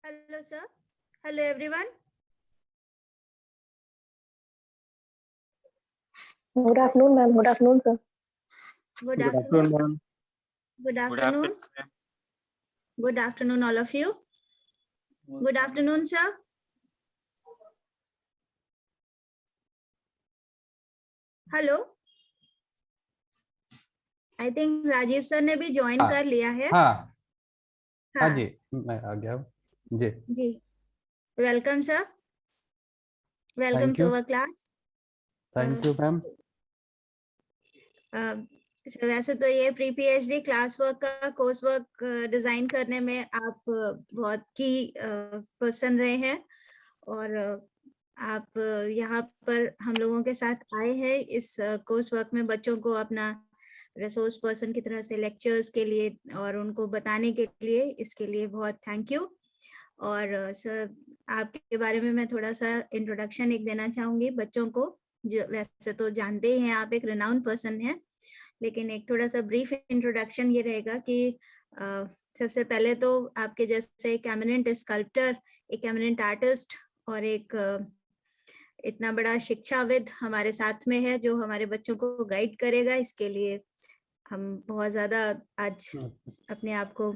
Hello, sir. Hello, everyone. Good afternoon, ma'am. Good afternoon, sir. Good afternoon. ma'am. Good afternoon. Good afternoon, all of you. Good afternoon, sir. Hello, I think Rajiv sir ने भी join कर लिया है। हाँ हाँ जी, मैं आ गया जी। जी, welcome sir, welcome Thank to you. Our class. Thank you ma'am. वैसे तो ये प्री पीएचडी क्लास वर्क का कोर्स वर्क डिजाइन करने में आप बहुत की पर्सन रहे हैं और आप यहाँ पर हम लोगों के साथ आए हैं इस कोर्स वर्क में बच्चों को अपना रिसोर्स पर्सन की तरह से लेक्चर्स के लिए और उनको बताने के लिए, इसके लिए बहुत थैंक यू। और सर आपके बारे में मैं थोड़ा सा इंट्रोडक्शन एक देना चाहूंगी बच्चों को, जो वैसे तो जानते ही हैं आप एक रिनाउंड पर्सन हैं, लेकिन एक थोड़ा सा ब्रीफ इंट्रोडक्शन ये रहेगा कि सबसे पहले तो आपके जैसे एक एमिनेंट स्कल्प्टर, एक एमिनेंट आर्टिस्ट और एक इतना बड़ा शिक्षाविद हमारे साथ में है जो हमारे बच्चों को गाइड करेगा। इसके लिए हम बहुत ज्यादा आज अपने आप को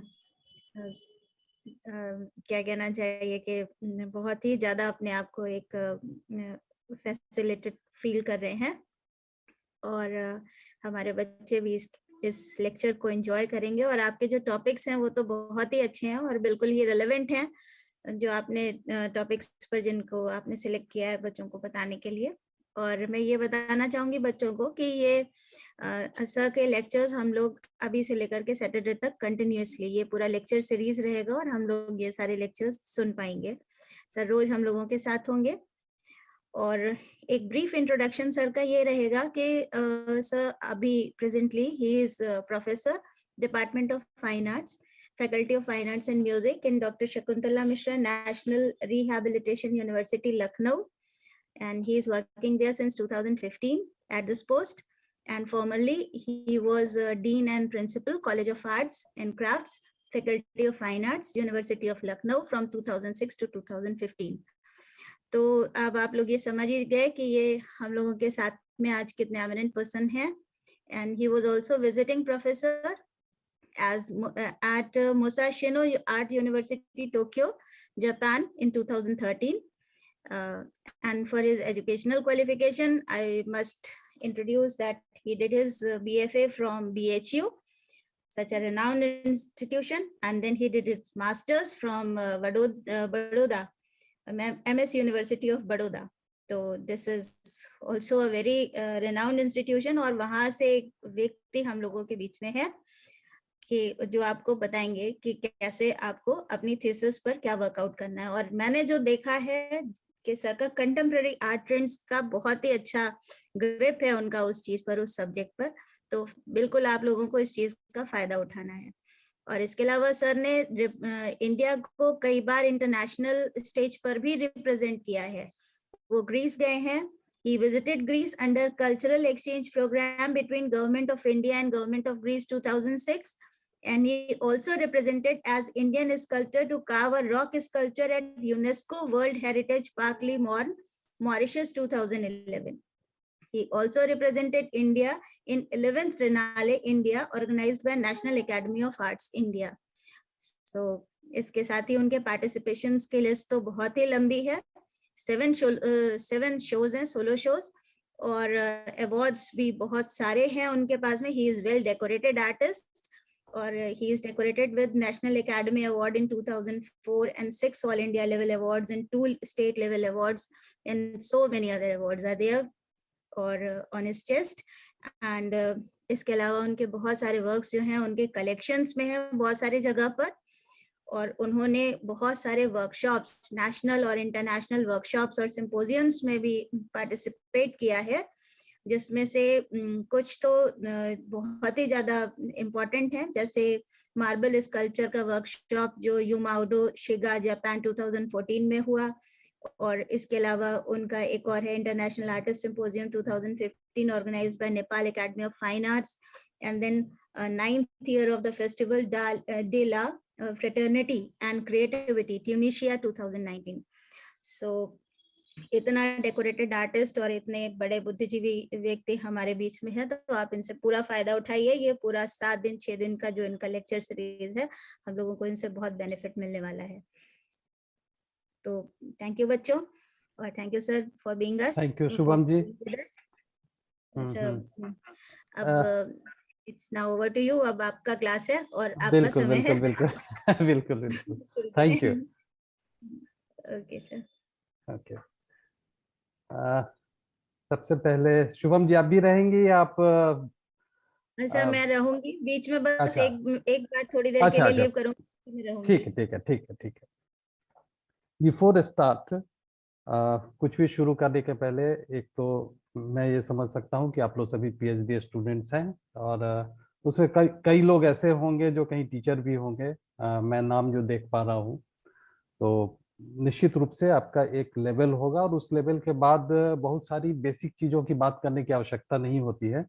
क्या कहना चाहिए कि बहुत ही ज्यादा अपने आप को एक फैसिलिटेड फील कर रहे हैं और हमारे बच्चे भी इस लेक्चर को एंजॉय करेंगे और आपके जो टॉपिक्स हैं वो तो बहुत ही अच्छे हैं और बिल्कुल ही रिलेवेंट हैं जो आपने टॉपिक्स पर जिनको आपने सिलेक्ट किया है बच्चों को बताने के लिए। और मैं ये बताना चाहूंगी बच्चों को कि ये सर के लेक्चर्स हम लोग अभी से लेकर के सैटरडे तक कंटिन्यूअसली ये पूरा लेक्चर सीरीज रहेगा और हम लोग ये सारे लेक्चर्स सुन पाएंगे। सर रोज हम लोगों के साथ होंगे और एक ब्रीफ इंट्रोडक्शन सर का ये रहेगा कि सर अभी presently he is professor department of fine arts, Faculty of Fine Arts and Music in Dr. Shakuntala Mishra National Rehabilitation University, Lucknow, and he is working there since 2015 at this post. And formerly, he was Dean and Principal, College of Arts and Crafts, Faculty of Fine Arts, University of Lucknow from 2006 to 2015. तो अब आप लोग ये समझ ही गए कि ये हम लोगों के साथ में आज कितने एमिनेंट पर्सन हैं। And he was also visiting professor as at Musashino Art University, Tokyo, Japan in 2013. And for his educational qualification, I must introduce that he did his BFA from BHU, such a renowned institution, and then he did his master's from Baroda, MS University of Baroda. तो this is also a very renowned institution और वहां से एक व्यक्ति हम लोगों के बीच में है कि जो आपको बताएंगे कि कैसे आपको अपनी थीसिस पर क्या वर्कआउट करना है। और मैंने जो देखा है कि सर का कंटेम्प्रेरी आर्ट ट्रेंड्स का बहुत ही अच्छा ग्रिप है उनका उस चीज पर, उस सब्जेक्ट पर, तो बिल्कुल आप लोगों को इस चीज का फायदा उठाना है। और इसके अलावा सर ने इंडिया को कई बार इंटरनेशनल स्टेज पर भी रिप्रेजेंट किया है। वो ग्रीस गए हैं। He visited Greece under cultural exchange program between Government of India and Government of Greece 2006, and he also represented as Indian sculptor to carve a rock sculpture at UNESCO World Heritage Park Le Morne, Mauritius 2011. He also represented India in 11th Triennale India organized by National Academy of Arts India. So इसके साथ ही उनके participations की list तो बहुत ही लंबी है। 7 shows हैं, solo shows, और अवार्ड्स भी बहुत सारे हैं उनके पास में। He is well decorated artist और he is decorated with national academy award in 2004 and 6 all India level awards and 2 state level awards and so many other awards are there और on his chest. and इसके अलावा उनके बहुत सारे works जो हैं उनके कलेक्शंस में है बहुत सारी जगह पर, और उन्होंने बहुत सारे वर्कशॉप्स, नेशनल और इंटरनेशनल वर्कशॉप्स और सिंपोजियम्स में भी पार्टिसिपेट किया है, जिसमें से कुछ तो बहुत ही ज्यादा इम्पोर्टेंट है, जैसे मार्बल स्कल्पचर का वर्कशॉप जो युमाउडो शिगा जापान 2014 में हुआ, और इसके अलावा उनका एक और है international artist symposium 2015 organised by Nepal academy of fine arts, and then 9th year of the festival de la fraternity and creativity Tunisia 2019. So इतना डेकोरेटेड आर्टिस्ट और इतने बड़े बुद्धिजीवी व्यक्ति हमारे बीच में है, तो आप इनसे पूरा फायदा उठाइए। ये पूरा 7 दिन 6 दिन का जो इनका लेक्चर सीरीज है, हम लोगों को इनसे बहुत बेनिफिट मिलने वाला है। तो थैंक यू बच्चों, और thank you sir for being us. Thank you Shubham ji. अब it's now over to you. अब आपका क्लास है और आपका बिल्कुल समय है। बिल्कुल बिल्कुल बिल्कुल thank you. Okay sir. Okay, सबसे पहले शुभम जी आप भी रहेंगी या आप? सर मैं रहूंगी बीच में, बस अच्छा, एक बार थोड़ी देर के लिए लीव करूंगी, मैं रहूंगी। ठीक है। बिफोर स्टार्ट, कुछ भी शुरू करने के पहले एक तो मैं ये समझ सकता हूँ कि आप लोग सभी पीएचडी स्टूडेंट्स हैं, और उसमें कई लोग ऐसे होंगे जो कहीं टीचर भी होंगे। मैं नाम जो देख पा रहा हूँ, तो निश्चित रूप से आपका एक लेवल होगा, और उस लेवल के बाद बहुत सारी बेसिक चीज़ों की बात करने की आवश्यकता नहीं होती है।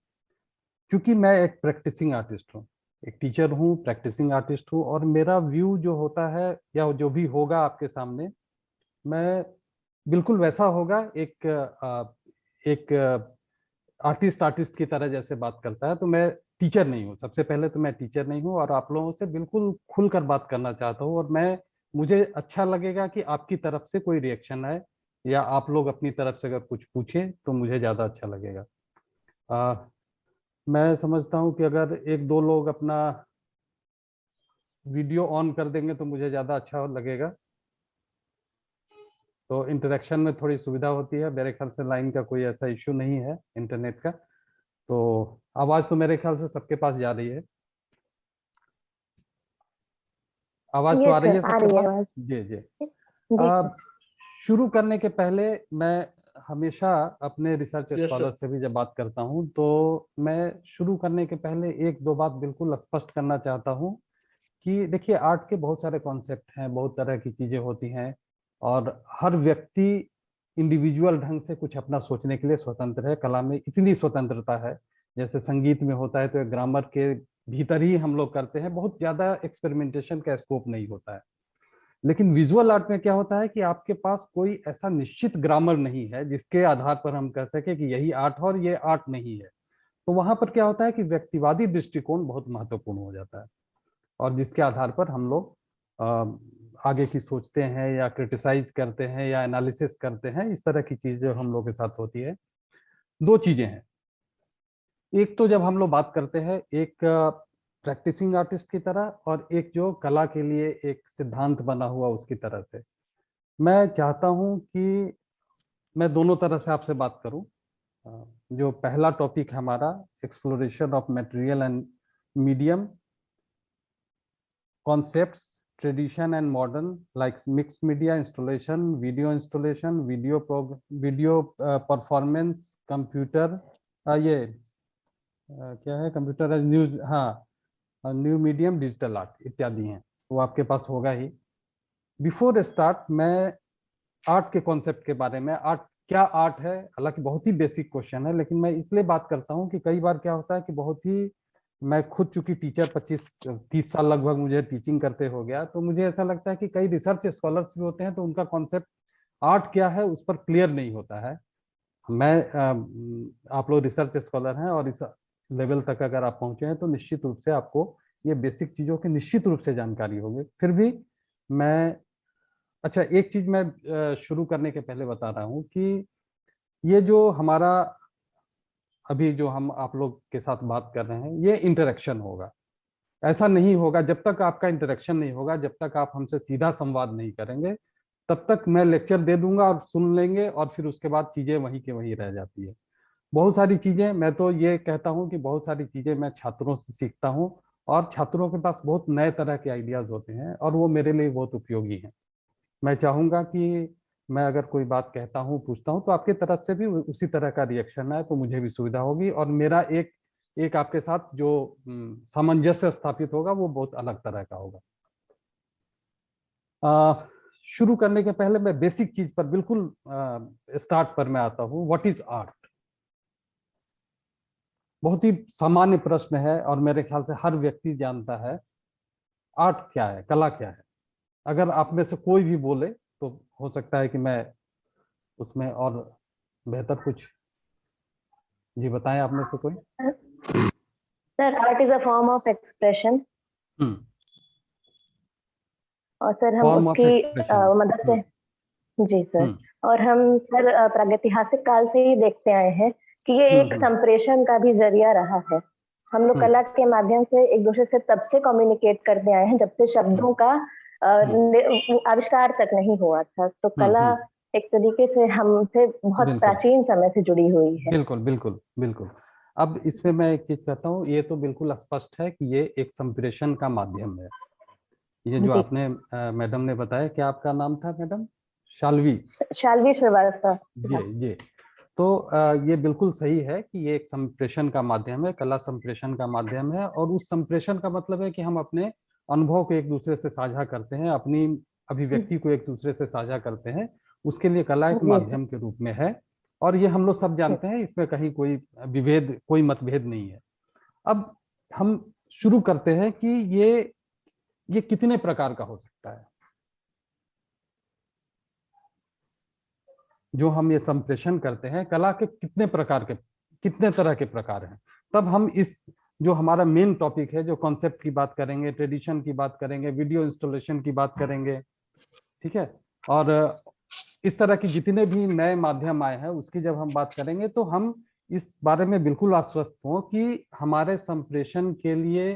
क्योंकि मैं एक प्रैक्टिसिंग आर्टिस्ट हूँ, एक टीचर हूँ, प्रैक्टिसिंग आर्टिस्ट हूँ, और मेरा व्यू जो होता है या जो भी होगा आपके सामने, मैं बिल्कुल वैसा होगा। एक आर्टिस्ट की तरह जैसे बात करता है, तो मैं टीचर नहीं हूँ। सबसे पहले तो मैं टीचर नहीं हूँ, और आप लोगों से बिल्कुल खुलकर बात करना चाहता हूँ, और मुझे अच्छा लगेगा कि आपकी तरफ से कोई रिएक्शन आए, या आप लोग अपनी तरफ से अगर कुछ पूछें तो मुझे ज़्यादा अच्छा लगेगा। मैं समझता हूँ कि अगर एक दो लोग अपना वीडियो ऑन कर देंगे तो मुझे ज़्यादा अच्छा लगेगा, तो इंटरेक्शन में थोड़ी सुविधा होती है। मेरे ख्याल से लाइन का कोई ऐसा इशू नहीं है, इंटरनेट का। तो आवाज़ तो मेरे ख्याल से सबके पास जा रही है, आवाज़ तो आ रही है सबके पास? जी जी। शुरू करने के पहले मैं हमेशा अपने रिसर्च स्कॉलर से भी जब बात करता हूं, तो मैं शुरू करने के पहले एक दो बात बिल्कुल स्पष्ट करना चाहता हूं कि देखिए, आर्ट के बहुत सारे कॉन्सेप्ट हैं, बहुत तरह की चीजें होती हैं, और हर व्यक्ति इंडिविजुअल ढंग से कुछ अपना सोचने के लिए स्वतंत्र है। कला में इतनी स्वतंत्रता है, जैसे संगीत में होता है तो एक ग्रामर के भीतर ही हम लोग करते हैं, बहुत ज्यादा एक्सपेरिमेंटेशन का स्कोप नहीं होता है। लेकिन विजुअल आर्ट में क्या होता है कि आपके पास कोई ऐसा निश्चित ग्रामर नहीं है जिसके आधार पर हम कह सके कि यही आर्ट है और ये आर्ट नहीं है। तो वहां पर क्या होता है कि व्यक्तिवादी दृष्टिकोण बहुत महत्वपूर्ण हो जाता है, और जिसके आधार पर हम लोग आगे की सोचते हैं, या क्रिटिसाइज करते हैं, या एनालिसिस करते हैं। इस तरह की चीजें हम लोग के साथ होती है। दो चीजें हैं, एक तो जब हम लोग बात करते हैं एक प्रैक्टिसिंग आर्टिस्ट की तरह, और एक जो कला के लिए एक सिद्धांत बना हुआ उसकी तरह से। मैं चाहता हूं कि मैं दोनों तरह से आपसे बात करूं। जो पहला टॉपिक है हमारा, exploration of material and medium concepts, tradition and modern, like mix media installation, video performance, computer, ये क्या है, कंप्यूटर एज न्यूज, हाँ, न्यू मीडियम, डिजिटल आर्ट इत्यादि हैं, वो आपके पास होगा ही। बिफोर स्टार्ट, मैं आर्ट के कॉन्सेप्ट के बारे में, क्या आर्ट है, हालांकि बहुत ही बेसिक क्वेश्चन है, लेकिन मैं इसलिए बात करता हूं कि कई बार क्या होता है कि बहुत ही, मैं खुद चूंकि टीचर 25-30 साल लगभग मुझे टीचिंग करते हो गया, तो मुझे ऐसा लगता है कि कई रिसर्च स्कॉलर्स भी होते हैं, तो उनका कॉन्सेप्ट आर्ट क्या है उस पर क्लियर नहीं होता है। आप लोग रिसर्च स्कॉलर हैं, और इस लेवल तक अगर आप पहुंचे हैं तो निश्चित रूप से आपको ये बेसिक चीजों की निश्चित रूप से जानकारी होगी। फिर भी मैं, अच्छा, एक चीज मैं शुरू करने के पहले बता रहा हूं कि ये जो हमारा अभी जो हम आप लोग के साथ बात कर रहे हैं, ये इंटरेक्शन होगा। ऐसा नहीं होगा जब तक आपका इंटरेक्शन नहीं होगा, जब तक आप हमसे सीधा संवाद नहीं करेंगे, तब तक मैं लेक्चर दे दूंगा और सुन लेंगे, और फिर उसके बाद चीजें वहीं के वहीं रह जाती है। बहुत सारी चीजें, मैं तो ये कहता हूँ कि बहुत सारी चीजें मैं छात्रों से सीखता हूँ, और छात्रों के पास बहुत नए तरह के आइडियाज होते हैं, और वो मेरे लिए बहुत उपयोगी हैं। मैं चाहूंगा कि मैं अगर कोई बात कहता हूँ, पूछता हूँ, तो आपकी तरफ से भी उसी तरह का रिएक्शन आए, तो मुझे भी सुविधा होगी, और मेरा एक आपके साथ जो सामंजस्य स्थापित होगा वो बहुत अलग तरह का होगा। शुरू करने के पहले मैं बेसिक चीज पर बिल्कुल स्टार्ट पर मैं आता हूँ। What is art? बहुत ही सामान्य प्रश्न है और मेरे ख्याल से हर व्यक्ति जानता है आर्ट क्या है, कला क्या है। अगर आप में से कोई भी बोले तो हो सकता है कि मैं उसमें और बेहतर कुछ जी बताएं आप में से कोई। Sir art is a form of expression. और सर हम फॉर्म ऑफ उसकी एक्सप्रेशन। मदद से, जी सर, और हम सर प्रागैतिहासिक काल से ही देखते आए हैं कि ये एक संप्रेषण का भी जरिया रहा है। हम लोग कला के माध्यम से एक दूसरे से तब से कम्युनिकेट करते आए हैं जब से शब्दों का आविष्कार तक नहीं हुआ था। तो कला एक तरीके से हमसे बहुत प्राचीन समय से जुड़ी हुई है। बिल्कुल बिल्कुल बिल्कुल। अब इसमें मैं एक चीज कहता हूँ, ये तो बिल्कुल स्पष्ट है कि ये एक संप्रेषण का माध्यम है। ये जो आपने मैडम ने बताया, क्या आपका नाम था मैडम? शाल्वी। शाल्वी श्रीवास्तव। जी जी। तो ये बिल्कुल सही है कि ये एक संप्रेषण का माध्यम है, कला संप्रेषण का माध्यम है। और उस संप्रेषण का मतलब है कि हम अपने अनुभव को एक दूसरे से साझा करते हैं, अपनी अभिव्यक्ति को एक दूसरे से साझा करते हैं। उसके लिए कला एक माध्यम के रूप में है और ये हम लोग सब जानते हैं, इसमें कहीं कोई विभेद, कोई मतभेद नहीं है। अब हम शुरू करते हैं कि ये कितने प्रकार का हो सकता है, जो हम ये संप्रेषण करते हैं। कला के कितने प्रकार के, कितने तरह के प्रकार हैं। तब हम इस जो हमारा मेन टॉपिक है, जो कॉन्सेप्ट की बात करेंगे, ट्रेडिशन की बात करेंगे, वीडियो इंस्टॉलेशन की बात करेंगे, ठीक है। और इस तरह की जितने भी नए माध्यम आए हैं उसकी जब हम बात करेंगे तो हम इस बारे में बिल्कुल आश्वस्त हों कि हमारे संप्रेषण के लिए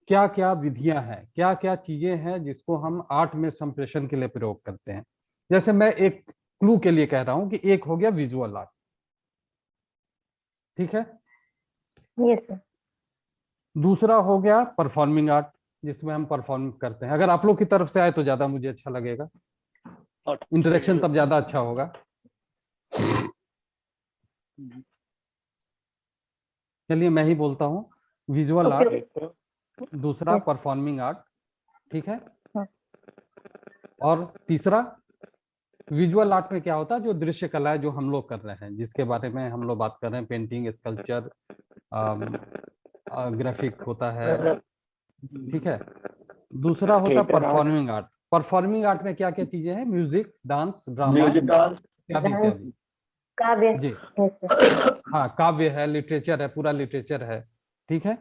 क्या क्या विधियां हैं, क्या क्या चीजें हैं जिसको हम आर्ट में संप्रेषण के लिए प्रयोग करते हैं। जैसे मैं एक क्लू के लिए कह रहा हूं कि एक हो गया विजुअल आर्ट, ठीक है। Yes sir. दूसरा हो गया परफॉर्मिंग आर्ट, जिसमें हम परफॉर्म करते हैं। अगर आप लोग की तरफ से आए तो ज्यादा मुझे अच्छा लगेगा, इंटरेक्शन तब ज्यादा अच्छा होगा। चलिए मैं ही बोलता हूँ, विजुअल आर्ट, दूसरा परफॉर्मिंग आर्ट, ठीक है। और तीसरा विजुअल आर्ट में क्या होता है, जो दृश्य कला है, जो हम लोग कर रहे हैं, जिसके बारे में हम लोग बात कर रहे हैं, पेंटिंग, स्कल्पचर, ग्राफिक होता है, ठीक है। दूसरा होता है परफॉर्मिंग आर्ट। परफॉर्मिंग आर्ट में क्या क्या चीजें हैं? म्यूजिक, डांस, ड्रामा इत्यादि इत्यादि। काव्य जी हाँ, काव्य है, लिटरेचर है, पूरा लिटरेचर है, ठीक है।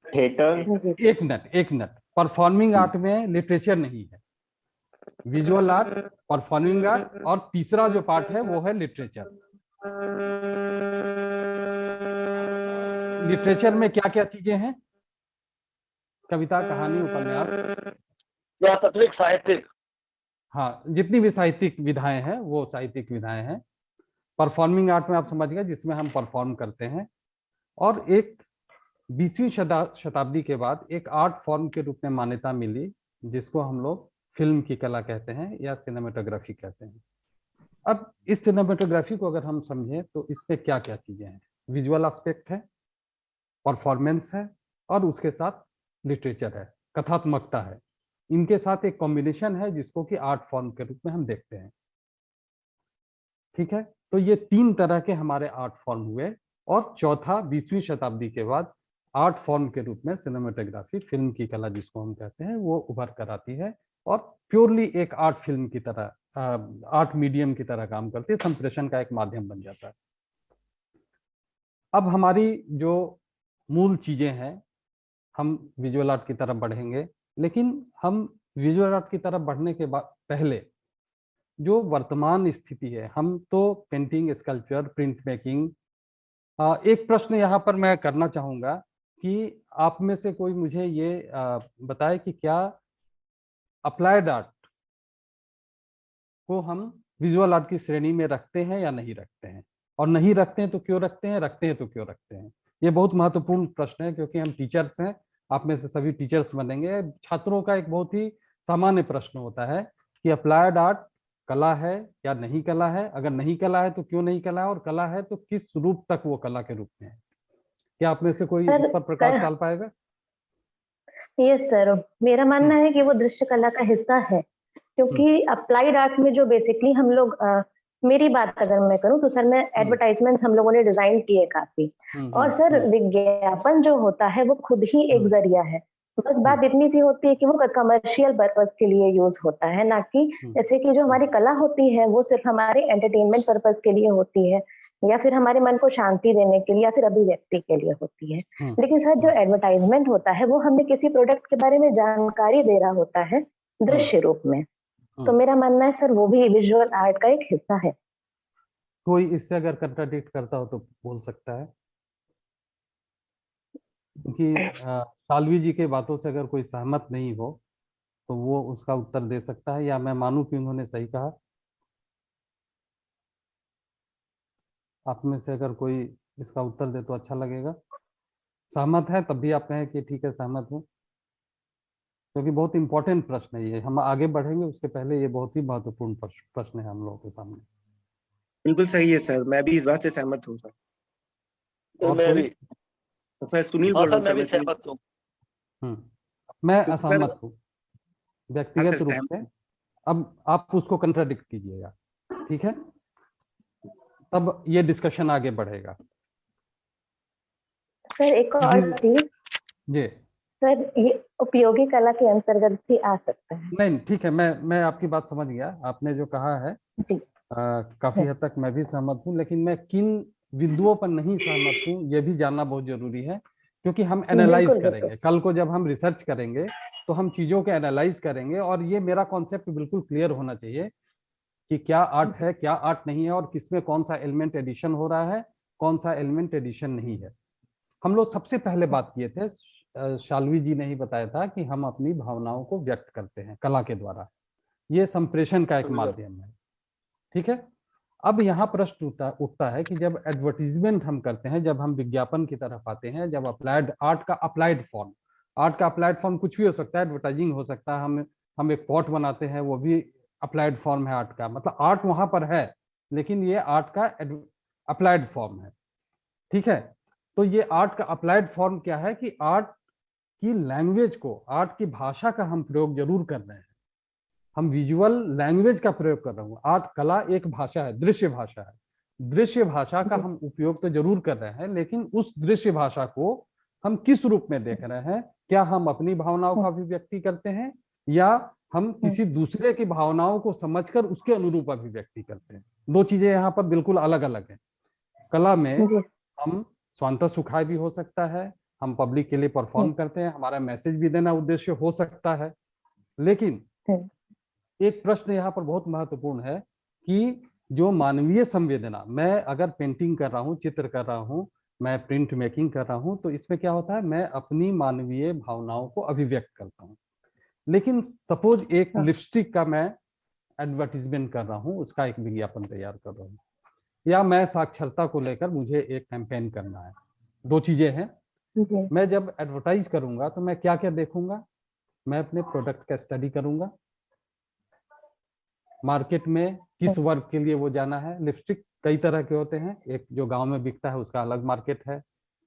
थिएटर। एक मिनट, परफॉर्मिंग आर्ट में लिटरेचर नहीं है, विजुअल आर्ट, परफॉर्मिंग आर्ट, और तीसरा जो पार्ट है वो है लिटरेचर। लिटरेचर में क्या क्या चीजें हैं? कविता, कहानी, उपन्यास, साहित्यिक। हाँ, जितनी भी साहित्यिक विधाएं हैं वो साहित्यिक विधाएं हैं। परफॉर्मिंग आर्ट में आप समझ गए, जिसमें हम परफॉर्म करते हैं। और एक 20वीं शताब्दी के बाद एक आर्ट फॉर्म के रूप में मान्यता मिली, जिसको हम लोग फिल्म की कला कहते हैं या सिनेमेटोग्राफी कहते हैं। अब इस सिनेमेटोग्राफी को अगर हम समझें तो इसमें क्या क्या चीजें हैं? विजुअल एस्पेक्ट है, परफॉर्मेंस है, और उसके साथ लिटरेचर है, कथात्मकता है। इनके साथ एक कॉम्बिनेशन है जिसको कि आर्ट फॉर्म के रूप में हम देखते हैं, ठीक है। तो ये तीन तरह के हमारे आर्ट फॉर्म हुए। और चौथा 20वीं शताब्दी के बाद आर्ट फॉर्म के रूप में सिनेमेटोग्राफी, फिल्म की कला जिसको हम कहते हैं, वो उभर कर आती है और प्योरली एक आर्ट फिल्म की तरह, आर्ट मीडियम की तरह काम करती है, संप्रेषण का एक माध्यम बन जाता है। अब हमारी जो मूल चीजें हैं, हम विजुअल आर्ट की तरफ बढ़ेंगे, लेकिन हम विजुअल आर्ट की तरफ बढ़ने के बाद पहले जो वर्तमान स्थिति है, हम तो पेंटिंग, स्कल्पचर, प्रिंट मेकिंग। एक प्रश्न यहाँ पर मैं करना चाहूंगा कि आप में से कोई मुझे ये बताए कि क्या अप्लाइड आर्ट को हम विजुअल आर्ट की श्रेणी में रखते हैं या नहीं रखते हैं, और नहीं रखते हैं तो क्यों रखते हैं, रखते हैं तो क्यों रखते हैं। ये बहुत महत्वपूर्ण प्रश्न है, क्योंकि हम टीचर्स हैं, आप में से सभी टीचर्स बनेंगे। छात्रों का एक बहुत ही सामान्य प्रश्न होता है कि अप्लाइड आर्ट कला है या नहीं कला है, अगर नहीं कला है तो क्यों नहीं कला है, और कला है तो किस रूप तक वो कला के रूप में है। क्या आप में से कोई इस पर प्रकाश डाल पाएगा? यस सर, मेरा मानना है कि वो दृश्य कला का हिस्सा है, क्योंकि अप्लाइड आर्ट में जो बेसिकली हम लोग मेरी बात अगर मैं करूं तो सर, मैं एडवर्टाइजमेंट हम लोगों ने डिजाइन किए काफी, और सर विज्ञापन जो होता है वो खुद ही एक जरिया है। बस बात इतनी सी होती है कि वो कमर्शियल पर्पस के लिए यूज होता है, ना कि जैसे कि जो हमारी कला होती है वो सिर्फ हमारे एंटरटेनमेंट पर्पस के लिए होती है, या फिर हमारे मन को शांति देने के लिए, या फिर अभिव्यक्ति के लिए होती है। लेकिन सर जो एडवर्टाइजमेंट होता है वो हमें किसी प्रोडक्ट के बारे में जानकारी दे रहा होता है दृश्य रूप में। तो मेरा मानना है सर वो भी विजुअल आर्ट का एक हिस्सा है। कोई इससे अगर कंट्राडिक्ट करता हो तो बोल सकता है, क्योंकि शाल्वी जी के बातों से अगर कोई सहमत नहीं हो तो वो उसका उत्तर दे सकता है, या मैं मानूं कि उन्होंने सही कहा। आप में से अगर कोई इसका उत्तर दे तो अच्छा लगेगा। सहमत है तब भी आप कहें कि ठीक है सहमत हूँ, क्योंकि बहुत इंपॉर्टेंट प्रश्न है ये। हम आगे बढ़ेंगे उसके पहले ये बहुत ही महत्वपूर्ण प्रश्न है हम लोगों के सामने। बिल्कुल सही है सर, मैं भी इस बात से सहमत हूँ सर। और मैं कोई? भी सर, सुनील बोल रहा हूँ सर, मैं भी सर। सहमत हूँ। मैं तो सर, असहमत हूँ व्यक्तिगत सर, रूप से। अब आप उसको कंट्राडिक्ट कीजिएगा, ठीक है, तब ये डिस्कशन आगे बढ़ेगा। सर एक और चीज जी सर, ये उपयोगी कला के अंतर्गत भी आ सकता है। नहीं, ठीक है, मैं आपकी बात समझ गया। आपने जो कहा है जी काफी हद तक मैं भी सहमत हूँ, लेकिन मैं किन बिंदुओं पर नहीं सहमत हूँ ये भी जानना बहुत जरूरी है, क्योंकि हम एनालाइज करेंगे। कल को जब हम रिसर्च करेंगे तो हम चीजों को एनालाइज करेंगे, और ये मेरा कॉन्सेप्ट बिल्कुल क्लियर होना चाहिए कि क्या आर्ट है, क्या आर्ट नहीं है, और किसमें कौन सा एलिमेंट एडिशन हो रहा है, कौन सा एलिमेंट एडिशन नहीं है। हम लोग सबसे पहले बात किए थे, शाल्वी जी ने ही बताया था कि हम अपनी भावनाओं को व्यक्त करते हैं कला के द्वारा। ये संप्रेषण का एक माध्यम है, ठीक है। अब यहाँ प्रश्न उठता है कि जब एडवर्टीजमेंट हम करते हैं, जब हम विज्ञापन की तरफ आते हैं, जब अप्लाइड आर्ट का अप्लाइड फॉर्म, आर्ट का अप्लाइड फॉर्म कुछ भी हो सकता है, एडवर्टाइजिंग हो सकता है, हम एक पॉट बनाते हैं, वो भी अप्लाइड फॉर्म है आर्ट का। मतलब आर्ट वहां पर है, लेकिन ये आर्ट का अप्लाइड फॉर्म है, ठीक है। तो ये आर्ट का अप्लाइड फॉर्म क्या है कि आर्ट की लैंग्वेज को, आर्ट की भाषा का हम प्रयोग जरूर कर रहे हैं, हम विजुअल लैंग्वेज का प्रयोग कर रहे हैं। आर्ट कला एक भाषा है, दृश्य भाषा है। दृश्य भाषा का हम उपयोग तो जरूर कर रहे हैं, लेकिन उस दृश्य भाषा को हम किस रूप में देख रहे हैं? क्या हम अपनी भावनाओं का अभिव्यक्ति करते हैं, या हम किसी दूसरे की भावनाओं को समझकर उसके अनुरूप अभिव्यक्ति करते हैं? दो चीजें यहाँ पर बिल्कुल अलग अलग हैं। कला में हम स्वांतः सुखाय भी हो सकता है, हम पब्लिक के लिए परफॉर्म करते हैं, हमारा मैसेज भी देना उद्देश्य हो सकता है। लेकिन एक प्रश्न यहाँ पर बहुत महत्वपूर्ण है कि जो मानवीय संवेदना, मैं अगर पेंटिंग कर रहा हूँ, चित्र कर रहा हूँ, मैं प्रिंट मेकिंग कर रहा हूँ, तो इसमें क्या होता है, मैं अपनी मानवीय भावनाओं को अभिव्यक्त करता हूँ। लेकिन सपोज एक लिपस्टिक का मैं एडवर्टीजमेंट कर रहा हूँ, उसका एक विज्ञापन तैयार कर रहा हूँ, या मैं साक्षरता को लेकर मुझे एक कैंपेन करना है। दो चीजें हैं। मैं जब एडवर्टाइज करूंगा तो मैं क्या क्या देखूंगा? मैं अपने प्रोडक्ट का स्टडी करूंगा, मार्केट में किस वर्ग के लिए वो जाना है। लिपस्टिक कई तरह के होते हैं, एक जो गांव में बिकता है उसका अलग मार्केट है,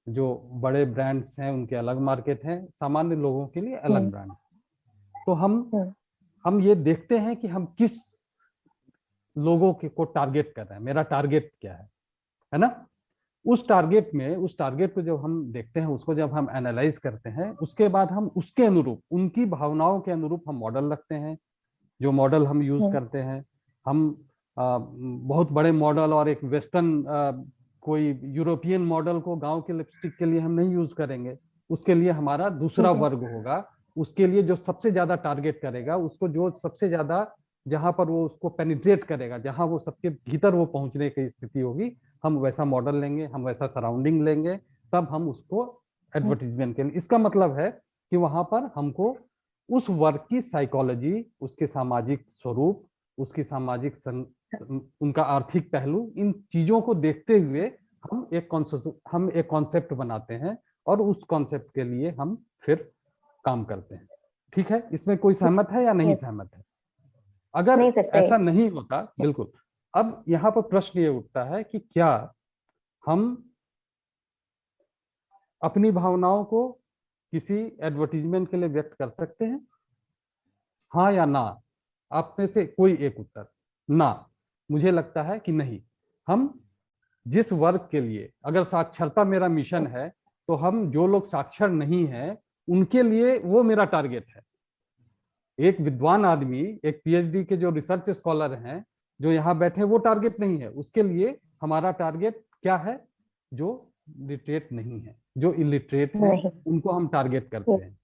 जो बड़े ब्रांड्स हैं उनके अलग मार्केट है, सामान्य लोगों के लिए अलग ब्रांड। तो हम ये देखते हैं कि हम किस लोगों को टारगेट कर रहे हैं, मेरा टारगेट क्या है ना। उस टारगेट को जब हम देखते हैं, उसको जब हम एनालाइज करते हैं, उसके बाद हम उसके अनुरूप, उनकी भावनाओं के अनुरूप हम मॉडल रखते हैं। जो मॉडल हम यूज करते हैं, हम बहुत बड़े मॉडल और एक वेस्टर्न कोई यूरोपियन मॉडल को गांव के लिपस्टिक के लिए हम नहीं यूज करेंगे। उसके लिए हमारा दूसरा वर्ग होगा, उसके लिए जो सबसे ज्यादा टारगेट करेगा, उसको जो सबसे ज्यादा, जहां पर वो उसको पेनिट्रेट करेगा, जहां वो सबके भीतर वो पहुंचने की स्थिति होगी, हम वैसा मॉडल लेंगे, हम वैसा सराउंडिंग लेंगे, तब हम उसको एडवर्टीजमेंट के लिए। इसका मतलब है कि वहां पर हमको उस वर्ग की साइकोलॉजी, उसके सामाजिक स्वरूप, उसकी सामाजिक उनका आर्थिक पहलू, इन चीजों को देखते हुए हम एक कॉन्सेप्ट बनाते हैं, और उस कॉन्सेप्ट के लिए हम फिर काम करते हैं। ठीक है, इसमें कोई सहमत है या नहीं सहमत है? अगर ऐसा नहीं होता, बिल्कुल। अब यहाँ पर प्रश्न ये उठता है कि क्या हम अपनी भावनाओं को किसी एडवर्टीजमेंट के लिए व्यक्त कर सकते हैं? हाँ या ना? आप में से कोई एक उत्तर। ना। मुझे लगता है कि नहीं, हम जिस वर्ग के लिए, अगर साक्षरता मेरा मिशन है, तो हम जो लोग साक्षर नहीं हैं उनके लिए वो मेरा टारगेट है। एक विद्वान आदमी, एक पीएचडी के जो रिसर्च स्कॉलर हैं जो यहाँ बैठे, वो टारगेट नहीं है। उसके लिए हमारा टारगेट क्या है? जो लिटरेट नहीं है, जो इलिटरेट है, उनको हम टारगेट करते हैं।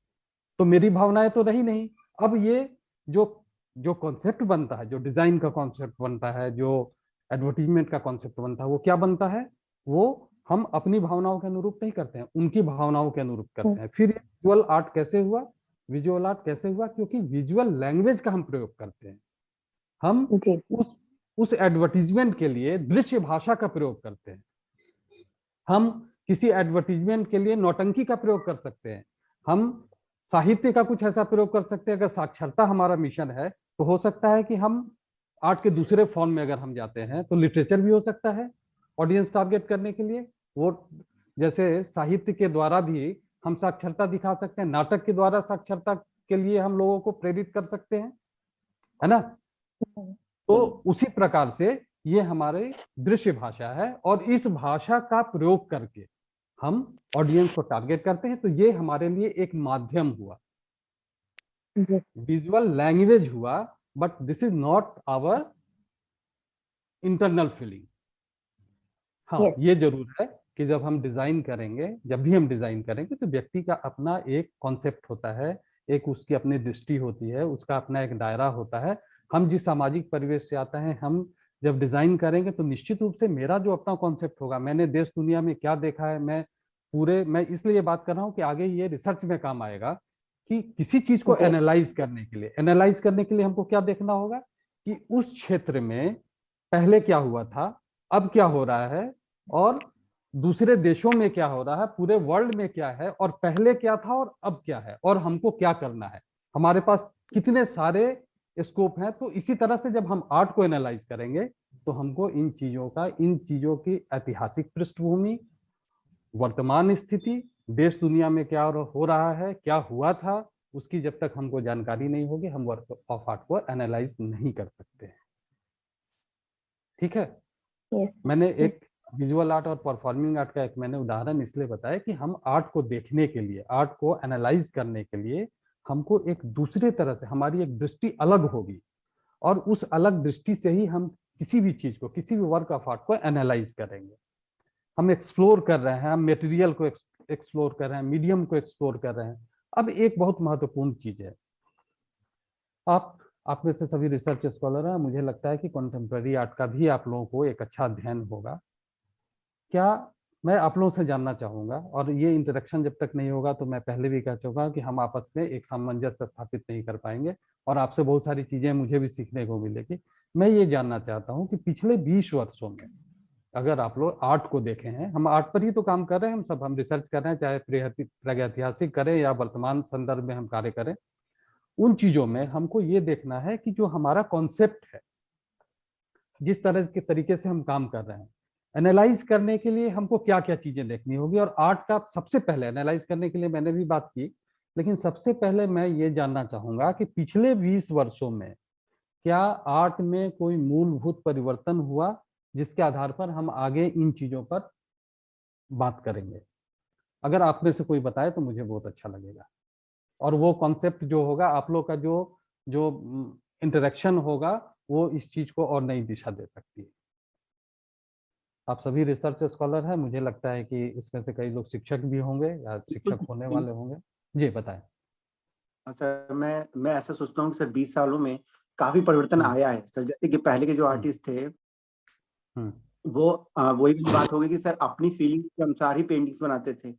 तो मेरी भावनाएं तो रही नहीं। अब ये जो जो कॉन्सेप्ट बनता है, जो डिजाइन का कॉन्सेप्ट बनता है, जो एडवर्टीजमेंट का कॉन्सेप्ट बनता है, वो क्या बनता है? वो हम अपनी भावनाओं के अनुरूप नहीं करते हैं, उनकी भावनाओं के अनुरूप करते हैं। फिर विजुअल आर्ट कैसे हुआ? विजुअल आर्ट कैसे हुआ? क्योंकि विजुअल लैंग्वेज का हम प्रयोग करते हैं। हम उस एडवर्टीजमेंट के लिए दृश्य भाषा का प्रयोग करते हैं। हम किसी एडवर्टीजमेंट के लिए नौटंकी का प्रयोग कर सकते हैं। हम साहित्य का कुछ ऐसा प्रयोग कर सकते हैं। अगर साक्षरता हमारा मिशन है तो हो सकता है कि हम आर्ट के दूसरे फॉर्म में अगर हम जाते हैं तो लिटरेचर भी हो सकता है ऑडियंस टारगेट करने के लिए। वो जैसे साहित्य के द्वारा भी हम साक्षरता दिखा सकते हैं, नाटक के द्वारा साक्षरता के लिए हम लोगों को प्रेरित कर सकते हैं, है ना? तो उसी प्रकार से ये हमारे दृश्य भाषा है और इस भाषा का प्रयोग करके हम ऑडियंस को टारगेट करते हैं। तो ये हमारे लिए एक माध्यम हुआ, विजुअल लैंग्वेज हुआ, but this is not our internal feeling. हाँ, ये जरूर है कि जब हम डिजाइन करेंगे, जब भी हम डिजाइन करेंगे, तो व्यक्ति का अपना एक कॉन्सेप्ट होता है, एक उसकी अपनी दृष्टि होती है, उसका अपना एक दायरा होता है। हम जिस सामाजिक परिवेश से आते हैं, हम जब डिजाइन करेंगे तो निश्चित रूप से मेरा जो अपना कॉन्सेप्ट होगा, मैंने देश दुनिया में क्या देखा है, मैं इसलिए बात कर रहा हूँ कि आगे ये रिसर्च में काम आएगा कि किसी चीज को एनालाइज करने के लिए हमको क्या देखना होगा कि उस क्षेत्र में पहले क्या हुआ था, अब क्या हो रहा है, और दूसरे देशों में क्या हो रहा है, पूरे वर्ल्ड में क्या है, और पहले क्या था और अब क्या है, और हमको क्या करना है, हमारे पास कितने सारे स्कोप हैं। तो इसी तरह से जब हम आर्ट को एनालाइज करेंगे तो हमको इन चीजों की ऐतिहासिक पृष्ठभूमि, वर्तमान स्थिति, देश दुनिया में क्या हो रहा है, क्या हुआ था, उसकी जब तक हमको जानकारी नहीं होगी, हम वर्क ऑफ आर्ट को एनालाइज नहीं कर सकते हैं। ठीक है? मैंने एक विजुअल आर्ट और परफॉर्मिंग आर्ट का एक मैंने उदाहरण इसलिए बताया कि हम आर्ट को देखने के लिए, आर्ट को एनालाइज करने के लिए हमको एक दूसरे तरह से, हमारी एक दृष्टि अलग होगी, और उस अलग दृष्टि से ही हम किसी भी चीज को, किसी भी वर्क ऑफ आर्ट को एनालाइज करेंगे। हम एक्सप्लोर कर रहे हैं, हम मटेरियल को एक्सप्लोर कर रहे हैं, मीडियम को एक्सप्लोर कर रहे हैं। अब एक बहुत महत्वपूर्ण चीज है, आप में से सभी रिसर्च स्कॉलर हैं, मुझे लगता है कि कॉन्टेम्प्ररी आर्ट का भी आप लोगों को एक अच्छा अध्ययन होगा। क्या मैं आप लोगों से जानना चाहूंगा, और ये इंटरेक्शन जब तक नहीं होगा तो मैं पहले भी कह चुका कि हम आपस में एक सामंजस्य स्थापित नहीं कर पाएंगे, और आपसे बहुत सारी चीजें मुझे भी सीखने को मिलेगी। मैं ये जानना चाहता हूँ कि पिछले 20 वर्षों में अगर आप लोग आर्ट को देखे हैं, हम आर्ट पर ही तो काम कर रहे हैं, हम रिसर्च कर रहे हैं, चाहे प्रागैतिहासिक करें या वर्तमान संदर्भ में हम कार्य करें, उन चीजों में हमको ये देखना है कि जो हमारा कॉन्सेप्ट है, जिस तरह के तरीके से हम काम कर रहे हैं, एनालाइज करने के लिए हमको क्या क्या चीजें देखनी होगी। और आर्ट का सबसे पहले एनालाइज करने के लिए मैंने भी बात की, लेकिन सबसे पहले मैं ये जानना चाहूंगा कि पिछले 20 वर्षों में क्या आर्ट में कोई मूलभूत परिवर्तन हुआ जिसके आधार पर हम आगे इन चीजों पर बात करेंगे। अगर आप में से कोई बताए तो मुझे बहुत अच्छा लगेगा, और वो कॉन्सेप्ट जो होगा, आप लोग का जो इंटरेक्शन होगा, वो इस चीज को और नई दिशा दे सकती है। आप सभी रिसर्च स्कॉलर हैं, मुझे लगता है कि इसमें से कई लोग शिक्षक भी होंगे या शिक्षक होने वाले होंगे। जी बताएं। सर मैं ऐसा सोचता हूँ कि सर 20 सालों में काफी परिवर्तन आया है सर। जैसे कि पहले के जो आर्टिस्ट थे वो वही बात हो गई कि सर अपनी फीलिंग के अनुसार ही पेंटिंग्स बनाते थे,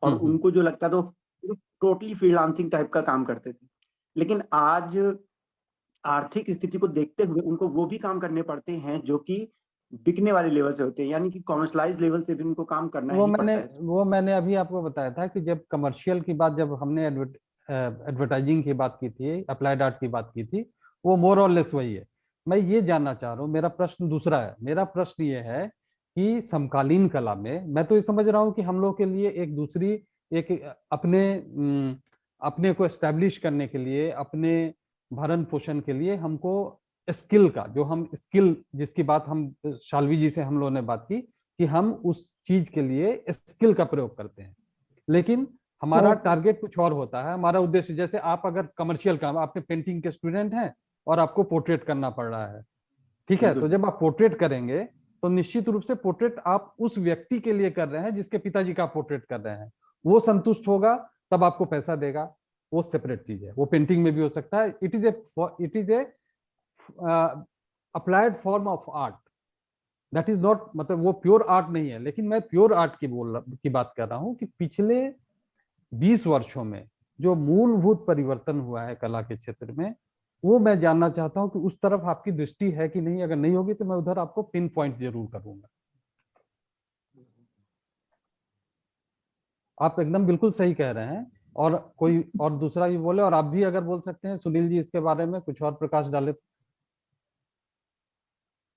और उनको जो लगता था वो टोटली फ्रीलांसिंग टाइप का काम करते थे। लेकिन आज आर्थिक स्थिति को देखते हुए उनको वो भी काम करने पड़ते हैं जो कि बिकने वाले लेवल से होते हैं, यानी कि कॉमर्शलाइज लेवल से भी उनको काम करना ही पड़ता है। वो मैंने अभी आपको बताया था कि जब कमर्शियल की बात, जब हमने एडवर्टाइजिंग की बात की थी, अप्लाइड आर्ट की बात की थी, वो मोर और लेस वही है। मैं ये जानना चाह रहा हूँ, मेरा प्रश्न दूसरा है। मेरा प्रश्न ये है कि समकालीन कला में, मैं तो ये समझ रहा हूँ कि हम लोग के लिए एक दूसरी, एक अपने को एस्टैब्लिश करने के लिए, अपने भरण पोषण के लिए हमको स्किल का, जो हम स्किल जिसकी बात हम शाल्वी जी से हम लोगों ने बात की कि हम उस चीज के लिए स्किल का प्रयोग करते हैं, लेकिन हमारा टारगेट कुछ और होता है। हमारा उद्देश्य, जैसे आप अगर कमर्शियल काम, आपने पेंटिंग के स्टूडेंट हैं और आपको पोर्ट्रेट करना पड़ रहा है, ठीक है, तो जब आप पोर्ट्रेट करेंगे तो निश्चित रूप से पोर्ट्रेट आप उस व्यक्ति के लिए कर रहे हैं जिसके पिताजी का पोर्ट्रेट कर रहे हैं, वो संतुष्ट होगा तब आपको पैसा देगा, वो सेपरेट चीज है। वो पेंटिंग में भी हो सकता है। It is a applied form of art, that is not, मतलब वो प्योर आर्ट नहीं है, लेकिन मैं प्योर आर्ट की बात कर रहा हूं कि पिछले 20 वर्षों में जो मूलभूत परिवर्तन हुआ है कला के क्षेत्र में, वो मैं जानना चाहता हूं कि उस तरफ आपकी दृष्टि है कि नहीं। अगर नहीं होगी तो मैं उधर आपको पिन पॉइंट जरूर करूंगा। आप एकदम बिल्कुल सही कह रहे हैं। और कोई और दूसरा भी बोले, और आप भी अगर बोल सकते हैं सुनील जी इसके बारे में कुछ और प्रकाश डाले।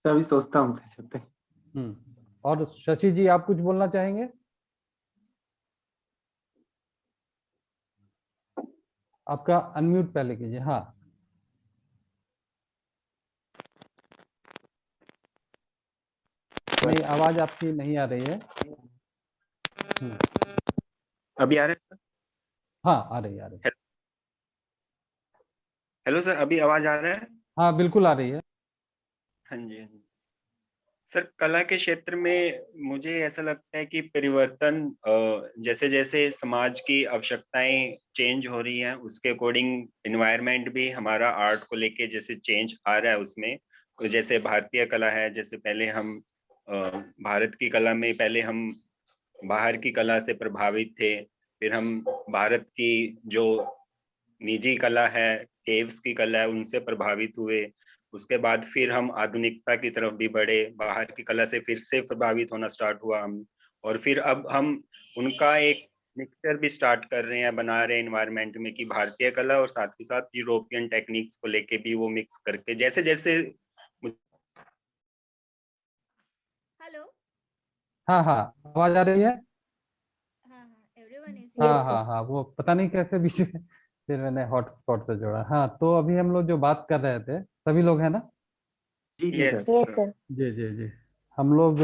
अभी सोचता हूँ शब्द। और शशि जी आप कुछ बोलना चाहेंगे? आपका अनम्यूट पहले कीजिए। हाँ, नहीं, आवाज आपकी नहीं आ रही है। अभी आ रहे हैं सर? हाँ, आ रही है। हेलो सर, अभी आवाज आ रहा है? हाँ, बिल्कुल आ रही है। हाँ जी, हाँ जी सर। कला के क्षेत्र में मुझे ऐसा लगता है कि परिवर्तन जैसे जैसे समाज की आवश्यकताएं चेंज हो रही हैं, उसके अकॉर्डिंग एनवायरनमेंट भी हमारा आर्ट को लेके जैसे चेंज आ रहा है उसमें। तो जैसे भारतीय कला है, जैसे पहले हम भारत की कला में पहले हम बाहर की कला से प्रभावित थे, फिर हम भारत की जो निजी कला है, केव्स की कला है, उनसे प्रभावित हुए। उसके बाद फिर हम आधुनिकता की तरफ भी बढ़े, बाहर की कला से फिर से प्रभावित होना स्टार्ट हुआ हम, और फिर अब हम उनका एक मिक्सचर भी स्टार्ट कर रहे हैं, बना रहे हैं एनवायरनमेंट में कि भारतीय कला और साथ ही साथ यूरोपियन टेक्निक्स को लेके भी वो मिक्स करके जैसे जैसे। हेलो। हाँ हाँ, आवाज आ रही है। एवरीवन इज हाँ हाँ हाँ, वो पता नहीं कैसे बीच में फिर मैंने हॉटस्पॉट से जोड़ा। हाँ, तो अभी हम लोग जो बात कर रहे थे, सभी लोग हैं ना? जी जी यस सर। जी जी जी। हम लोग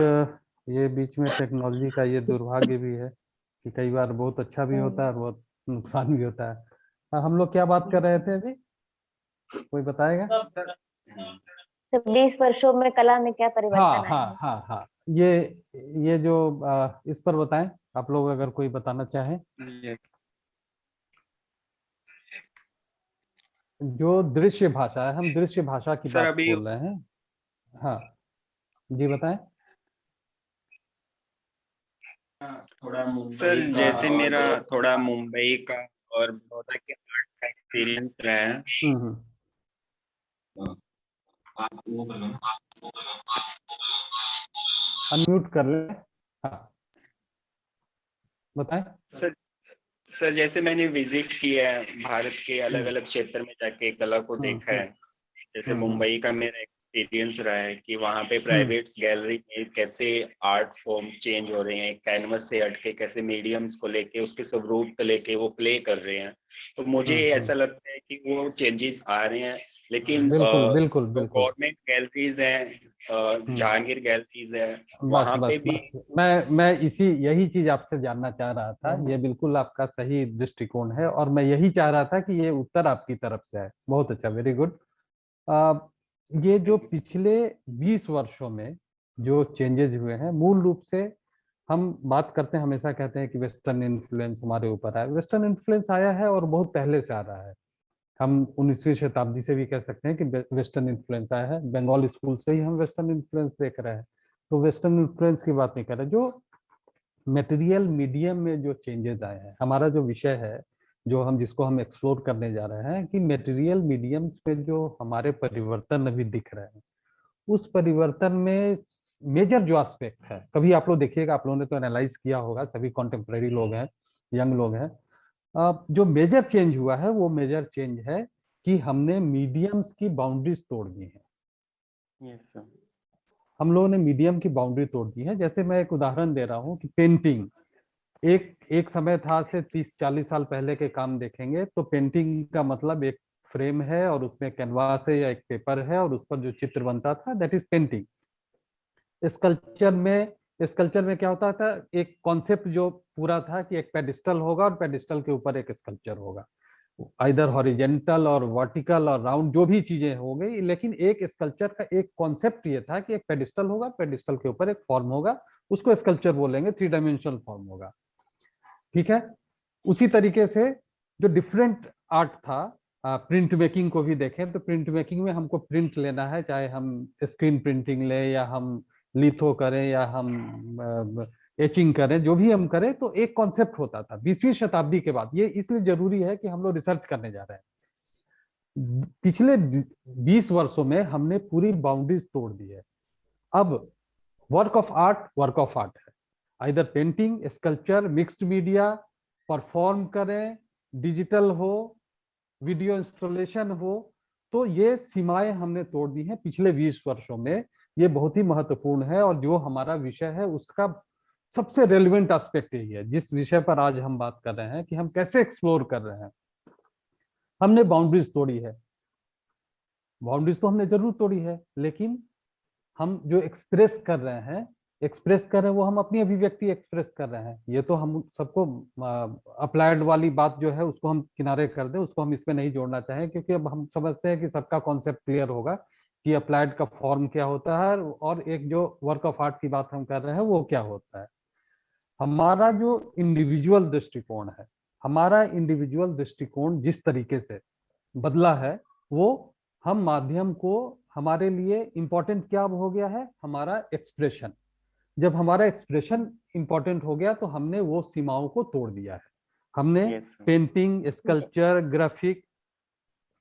ये बीच में टेक्नोलॉजी का ये दुर्भाग्य भी है कि कई बार बहुत अच्छा भी होता है और बहुत नुकसान भी होता है। हाँ, हम लोग क्या बात कर रहे थे अभी, कोई बताएगा? तो 20 वर्षों में कला में क्या हाँ परिवर्तन आया हाँ है? हाँ हाँ, ये जो इस पर बताएं, आप लोग अगर कोई बताना चाहें। जो दृश्य भाषा है, हम दृश्य भाषा की सर बात अभी बोल रहे हैं। हाँ जी, बताएं। सर जैसे मेरा थोड़ा मुंबई का और बड़ौदा के आर्ट का एक्सपीरियंस रहा है। अनम्यूट कर ले। हाँ, बताएं। सर जैसे मैंने विजिट किया है भारत के अलग अलग क्षेत्र में जाके कला को देखा है। जैसे मुंबई का मेरा एक्सपीरियंस रहा है कि वहाँ पे प्राइवेट गैलरी में कैसे आर्ट फॉर्म चेंज हो रहे हैं, कैनवस से हटके कैसे मीडियम्स को लेके उसके स्वरूप को लेके वो प्ले कर रहे हैं। तो मुझे ऐसा लगता है कि वो चेंजेस आ रहे हैं, लेकिन बिल्कुल बिल्कुल जो बिल्कुल। गवर्नमेंट गैलरीज हैं, जहांगीर गैलरीज है, बस वहाँ पे बस भी। बस, मैं यही चीज आपसे जानना चाह रहा था। ये बिल्कुल आपका सही दृष्टिकोण है और मैं यही चाह रहा था कि ये उत्तर आपकी तरफ से है। बहुत अच्छा, वेरी गुड। ये जो पिछले 20 वर्षों में जो चेंजेस हुए हैं, मूल रूप से हम बात करते हैं, हमेशा कहते हैं कि वेस्टर्न इन्फ्लुएंस हमारे ऊपर आया। वेस्टर्न इन्फ्लुएंस आया है और बहुत पहले से आ रहा है। हम 19वीं शताब्दी से भी कह सकते हैं कि वेस्टर्न इन्फ्लुएंस आया है। बंगाल स्कूल से ही हम वेस्टर्न इन्फ्लुएंस देख रहे हैं। तो वेस्टर्न इन्फ्लुएंस की बात नहीं कर रहे। जो मटेरियल मीडियम में जो चेंजेस आए हैं, हमारा जो विषय है, जो हम जिसको हम एक्सप्लोर करने जा रहे हैं, कि मटेरियल मीडियम्स में जो हमारे परिवर्तन अभी दिख रहे हैं, उस परिवर्तन में मेजर जो एस्पेक्ट है, कभी आप लोग देखिएगा, आप लोगों ने तो एनालाइज किया होगा, सभी कॉन्टेम्परेरी लोग हैं, यंग लोग हैं। जो मेजर चेंज हुआ है वो मेजर चेंज है कि हमने मीडियम्स की बाउंड्रीज तोड़ दी है। हम लोगों ने मीडियम की बाउंड्री तोड़ दी है। जैसे मैं एक उदाहरण दे रहा हूँ कि पेंटिंग एक एक समय था, से 30-40 साल पहले के काम देखेंगे तो पेंटिंग का मतलब एक फ्रेम है और उसमें कैनवास है या एक पेपर है और उस पर जो चित्र बनता था, दैट इज पेंटिंग। स्कल्पचर में क्या होता था, एक कॉन्सेप्ट जो पूरा था कि एक पेडिस्टल होगा और पेडिस्टल के ऊपर एक स्कल्पचर होगा, आइदर हॉरिजेंटल और वर्टिकल और राउंड जो भी चीजें हो गई, लेकिन एक स्कल्पचर का एक कॉन्सेप्ट ये था कि एक पेडिस्टल होगा, पेडिस्टल के ऊपर एक फॉर्म होगा, उसको स्कल्पचर बोलेंगे, 3 डायमेंशनल फॉर्म होगा। ठीक है। उसी तरीके से जो डिफरेंट आर्ट था, प्रिंट मेकिंग को भी देखें तो प्रिंट मेकिंग में हमको प्रिंट लेना है, चाहे हम स्क्रीन प्रिंटिंग ले या हम लिथो करें या हम एचिंग करें, जो भी हम करें, तो एक कॉन्सेप्ट होता था 20वीं शताब्दी के बाद। ये इसलिए जरूरी है कि हम लोग रिसर्च करने जा रहे हैं। पिछले 20 वर्षों में हमने पूरी बाउंड्रीज तोड़ दी है। अब वर्क ऑफ आर्ट है, either painting, sculpture, mixed media, perform करें, डिजिटल हो, वीडियो इंस्टॉलेशन हो, तो ये सीमाएं हमने तोड़ दी हैं पिछले 20 वर्षों में। ये बहुत ही महत्वपूर्ण है और जो हमारा विषय है उसका सबसे रेलेवेंट एस्पेक्ट यही है, जिस विषय पर आज हम बात कर रहे हैं कि हम कैसे एक्सप्लोर कर रहे हैं। हमने बाउंड्रीज तोड़ी है, बाउंड्रीज तो हमने जरूर तोड़ी है, लेकिन हम जो एक्सप्रेस कर रहे हैं वो हम अपनी अभिव्यक्ति एक्सप्रेस कर रहे हैं। ये तो हम सबको अप्लाइड वाली बात जो है उसको हम किनारे कर दें, उसको हम इसमें नहीं जोड़ना चाहें, क्योंकि अब हम समझते हैं कि सबका कॉन्सेप्ट क्लियर होगा कि अप्लाइड का फॉर्म क्या होता है और एक जो वर्क ऑफ आर्ट की बात हम कर रहे हैं वो क्या होता है। हमारा जो इंडिविजुअल दृष्टिकोण जिस तरीके से बदला है, वो हम माध्यम को, हमारे लिए इंपॉर्टेंट क्या हो गया है, हमारा एक्सप्रेशन। जब हमारा एक्सप्रेशन इंपॉर्टेंट हो गया तो हमने वो सीमाओं को तोड़ दिया है। हमने पेंटिंग, स्कल्पचर, ग्राफिक,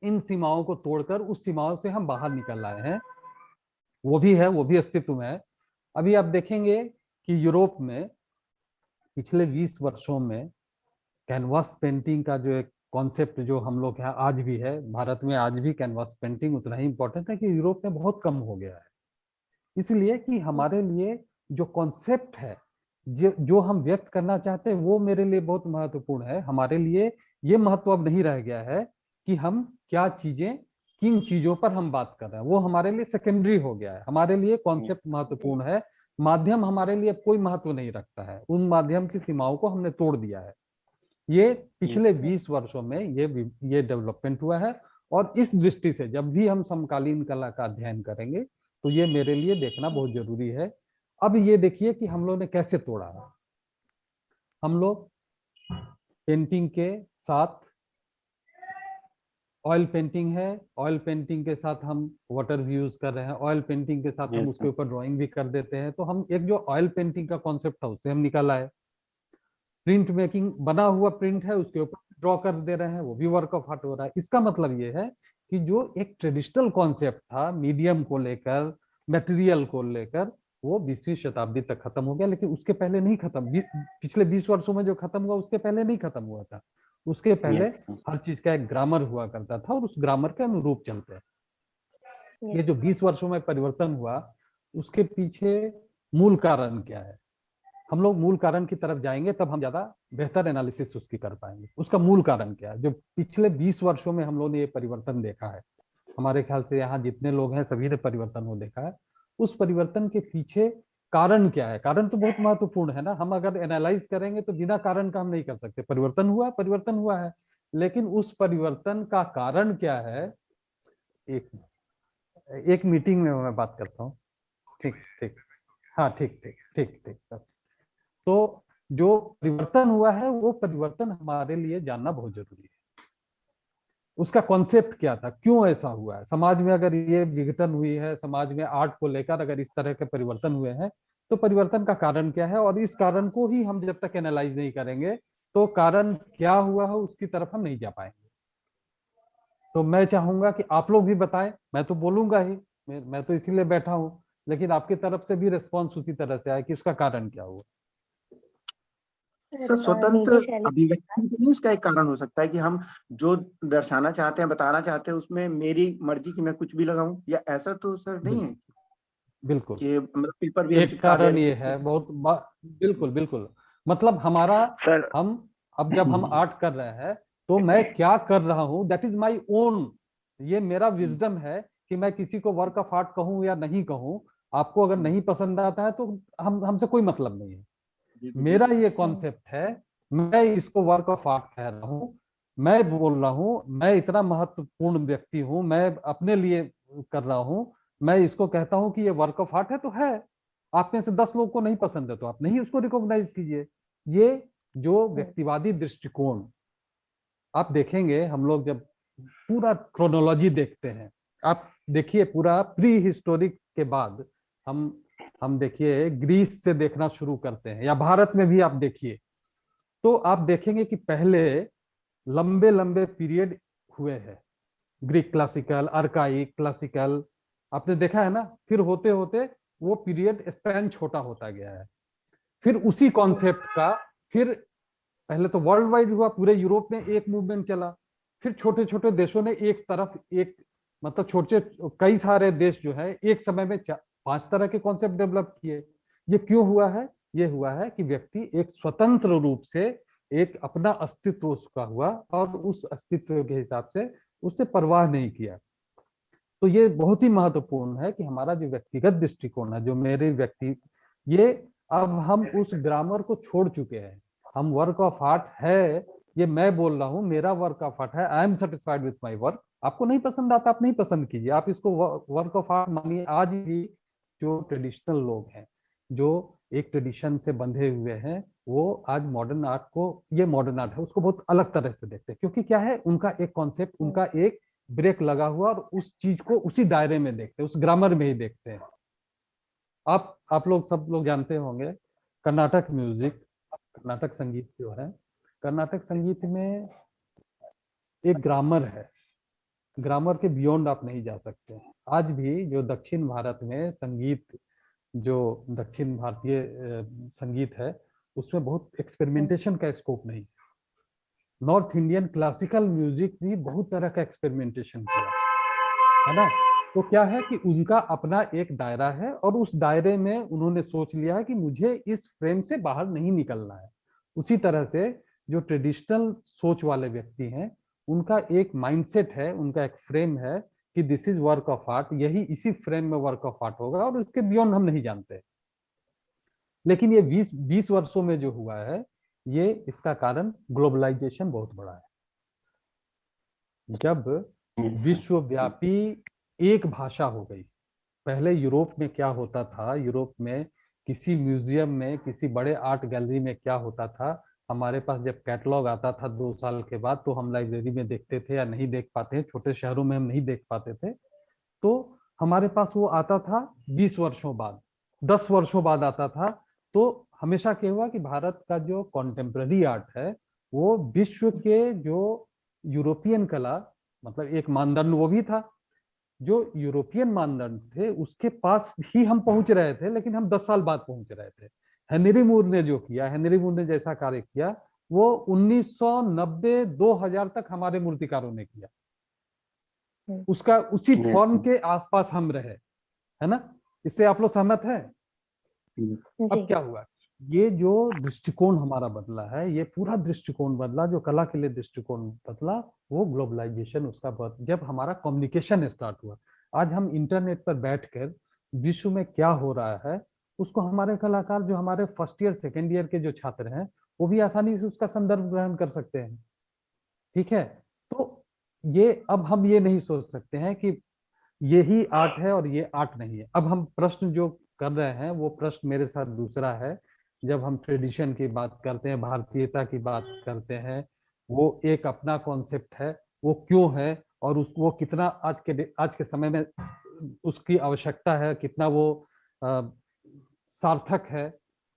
इन सीमाओं को तोड़कर उस सीमाओं से हम बाहर निकल आए हैं। वो भी अस्तित्व में है। अभी आप देखेंगे कि यूरोप में पिछले 20 वर्षों में कैनवास पेंटिंग का जो एक कॉन्सेप्ट जो हम लोग यहाँ आज भी है, भारत में आज भी कैनवास पेंटिंग उतना ही इंपॉर्टेंट है कि यूरोप में बहुत कम हो गया है। इसलिए कि हमारे लिए जो कॉन्सेप्ट है, जो हम व्यक्त करना चाहते हैं, वो मेरे लिए बहुत महत्वपूर्ण है। हमारे लिए ये महत्व अब नहीं रह गया है कि हम क्या चीजें, किन चीजों पर हम बात कर रहे हैं, वो हमारे लिए सेकेंडरी हो गया है। हमारे लिए कॉन्सेप्ट महत्वपूर्ण है, माध्यम हमारे लिए कोई महत्व नहीं रखता है। उन माध्यम की सीमाओं को हमने तोड़ दिया है। ये पिछले 20 वर्षों में ये डेवलपमेंट हुआ है। और इस दृष्टि से जब भी हम समकालीन कला का अध्ययन करेंगे तो ये मेरे लिए देखना बहुत जरूरी है। अब ये देखिए कि हम लोग ने कैसे तोड़ा है। हम लोग पेंटिंग के साथ ऑयल पेंटिंग है, ऑयल पेंटिंग के साथ हम वाटर भी यूज कर रहे हैं, ऑयल पेंटिंग के साथ हम उसके ऊपर ड्राइंग भी कर देते हैं। तो हम एक जो ऑयल पेंटिंग का कॉन्सेप्ट था उससे हम निकल आए। प्रिंट मेकिंग, बना हुआ प्रिंट है उसके ऊपर ड्रॉ कर दे रहे हैं, वो भी वर्क ऑफ आर्ट हो रहा है। इसका मतलब ये है कि जो एक ट्रेडिशनल कॉन्सेप्ट था मीडियम को लेकर, मटेरियल को लेकर, वो 20वीं शताब्दी तक खत्म हो गया। लेकिन उसके पहले नहीं खत्म, पिछले 20 वर्षों में जो खत्म हुआ उसके पहले नहीं खत्म हुआ था। उसके पहले हर चीज का एक ग्रामर हुआ करता था और उस ग्रामर के अनुरूप चलते हैं। ये जो 20 वर्षों में परिवर्तन हुआ उसके पीछे मूल कारण क्या है, हम लोग मूल कारण की तरफ जाएंगे तब हम ज्यादा बेहतर एनालिसिस उसकी कर पाएंगे। उसका मूल कारण क्या है, जो पिछले 20 वर्षों में हम लोगों ने ये परिवर्तन देखा है, हमारे ख्याल से यहाँ जितने लोग हैं सभी ने परिवर्तन को देखा है। उस परिवर्तन के पीछे कारण क्या है? कारण तो बहुत महत्वपूर्ण है ना। हम अगर एनालाइज करेंगे तो बिना कारण का हम नहीं कर सकते। परिवर्तन हुआ है, लेकिन उस परिवर्तन का कारण क्या है, एक मीटिंग में मैं बात करता हूँ। ठीक, हाँ, ठीक। तो जो परिवर्तन हुआ है वो परिवर्तन हमारे लिए जानना बहुत जरूरी है। उसका कॉन्सेप्ट क्या था, क्यों ऐसा हुआ है, समाज में अगर ये विघटन हुई है, समाज में आर्ट को लेकर अगर इस तरह के परिवर्तन हुए हैं तो परिवर्तन का कारण क्या है। और इस कारण को ही हम जब तक एनालाइज नहीं करेंगे तो कारण क्या हुआ है उसकी तरफ हम नहीं जा पाएंगे। तो मैं चाहूंगा कि आप लोग भी बताएं, मैं तो बोलूंगा ही, मैं तो इसीलिए बैठा हूं, लेकिन आपकी तरफ से भी रिस्पॉन्स उसी तरह से आए कि उसका कारण क्या हुआ। सर, स्वतंत्र अभिव्यक्ति के लिए उसका एक कारण हो सकता है कि हम जो दर्शाना चाहते हैं, बताना चाहते हैं, उसमें मेरी मर्जी की मैं कुछ भी लगाऊं, या ऐसा तो सर नहीं है? बिल्कुल, कि मतलब पेपर भी एक कारण ये है बिल्कुल मतलब हमारा सर, हम अब जब हम आर्ट कर रहे हैं तो मैं क्या कर रहा हूं, दैट इज माय ओन ये मेरा विजडम है कि मैं किसी को वर्क ऑफ आर्ट कहूं या नहीं कहूं। आपको अगर नहीं पसंद आता है तो हमसे कोई मतलब नहीं है। मेरा ये कॉन्सेप्ट है, मैं इसको वर्क ऑफ आर्ट कह रहा हूँ। मैं बोल रहा हूँ, मैं इतना महत्वपूर्ण व्यक्ति हूँ, मैं अपने लिए कर रहा हूँ, मैं इसको कहता हूँ कि ये वर्क ऑफ आर्ट है तो है। आप में से 10 लोगों को नहीं पसंद है तो आप नहीं उसको रिकॉग्नाइज कीजिए। ये जो व्यक्तिवादी दृष्टिकोण, आप देखेंगे हम लोग जब पूरा क्रोनोलॉजी देखते हैं, आप देखिए पूरा प्री हिस्टोरिक के बाद हम देखिए ग्रीस से देखना शुरू करते हैं, या भारत में भी आप देखिए, तो आप देखेंगे कि पहले लंबे लंबे पीरियड हुए हैं, ग्रीक क्लासिकल, अर्काइक क्लासिकल, आपने देखा है ना। फिर होते होते वो पीरियड स्पैन छोटा होता गया है। फिर उसी कॉन्सेप्ट का फिर पहले तो वर्ल्ड वाइड हुआ, पूरे यूरोप में एक मूवमेंट चला, फिर छोटे छोटे देशों ने एक तरफ एक मतलब छोटे कई सारे देश जो है एक समय में 5 तरह के कॉन्सेप्ट डेवलप किए। ये क्यों हुआ है? ये हुआ है कि व्यक्ति एक स्वतंत्र रूप से एक अपना अस्तित्व उसका हुआ और उस अस्तित्व के हिसाब से उससे परवाह नहीं किया। तो ये बहुत ही महत्वपूर्ण है कि हमारा जो व्यक्तिगत दृष्टिकोण है, जो मेरे व्यक्ति, ये अब हम उस ग्रामर को छोड़ चुके हैं। हम वर्क ऑफ आर्ट है, ये मैं बोल रहा हूँ, मेरा वर्क ऑफ आर्ट है, I am satisfied with my work. आपको नहीं पसंद आता, आप नहीं पसंद कीजिए, आप इसको वर्क ऑफ आर्ट मानिए। आज भी जो ट्रेडिशनल लोग हैं, जो एक ट्रेडिशन से बंधे हुए हैं, वो आज मॉडर्न आर्ट को, ये मॉडर्न आर्ट है, उसको बहुत अलग तरह से देखते हैं। क्योंकि क्या है, उनका एक कॉन्सेप्ट, उनका एक ब्रेक लगा हुआ, और उस चीज को उसी दायरे में देखते हैं, उस ग्रामर में ही देखते हैं। आप लोग सब लोग जानते होंगे कर्नाटक म्यूजिक, कर्नाटक संगीत जो है, कर्नाटक संगीत में एक ग्रामर है, ग्रामर के बियॉन्ड आप नहीं जा सकते। आज भी जो दक्षिण भारत में संगीत, जो दक्षिण भारतीय संगीत है, उसमें बहुत एक्सपेरिमेंटेशन का स्कोप नहीं है। नॉर्थ इंडियन क्लासिकल म्यूजिक भी बहुत तरह का एक्सपेरिमेंटेशन किया है ना। तो क्या है कि उनका अपना एक दायरा है, और उस दायरे में उन्होंने सोच लिया है कि मुझे इस फ्रेम से बाहर नहीं निकलना है। उसी तरह से जो ट्रेडिशनल सोच वाले व्यक्ति हैं, उनका एक माइंडसेट है, उनका एक फ्रेम है कि this is work of art, यही इसी फ्रेम में वर्क ऑफ आर्ट होगा, और उसके बियॉन्ड हम नहीं जानते। लेकिन ये 20 वर्षों में जो हुआ है, ये इसका कारण ग्लोबलाइजेशन बहुत बड़ा है। जब विश्वव्यापी एक भाषा हो गई। पहले यूरोप में क्या होता था, यूरोप में किसी म्यूजियम में, किसी बड़े आर्ट गैलरी में क्या होता था, हमारे पास जब कैटलॉग आता था 2 साल के बाद, तो हम लाइब्रेरी में देखते थे, या नहीं देख पाते हैं, छोटे शहरों में हम नहीं देख पाते थे, तो हमारे पास वो आता था 20 वर्षों बाद, 10 वर्षों बाद आता था। तो हमेशा क्या हुआ कि भारत का जो कॉन्टेम्प्ररी आर्ट है, वो विश्व के जो यूरोपियन कला, मतलब एक मानदंड वो भी था, जो यूरोपियन मानदंड थे उसके पास ही हम पहुंच रहे थे, लेकिन हम 10 साल बाद पहुंच रहे थे। हेनरी मूर ने जो किया, हेनरी मूर ने जैसा कार्य किया, वो 1990-2000 तक हमारे मूर्तिकारों ने किया। उसका उसी फॉर्म के आसपास हम रहे, है ना। इससे आप लोग सहमत हैं? अब क्या हुआ, ये जो दृष्टिकोण हमारा बदला है, ये पूरा दृष्टिकोण बदला, जो कला के लिए दृष्टिकोण बदला, वो ग्लोबलाइजेशन उसका जब हमारा कम्युनिकेशन स्टार्ट हुआ। आज हम इंटरनेट पर बैठकर विश्व में क्या हो रहा है, उसको हमारे कलाकार, जो हमारे फर्स्ट ईयर सेकेंड ईयर के जो छात्र हैं, वो भी आसानी से उसका संदर्भ ग्रहण कर सकते हैं। ठीक है, तो ये अब हम ये नहीं सोच सकते हैं कि यही आर्ट है और ये आर्ट नहीं है। अब हम प्रश्न जो कर रहे हैं, वो प्रश्न मेरे साथ दूसरा है। जब हम ट्रेडिशन की बात करते हैं, भारतीयता की बात करते हैं, वो एक अपना कॉन्सेप्ट है, वो क्यों है, और वो कितना आज के समय में उसकी आवश्यकता है, कितना वो सार्थक है,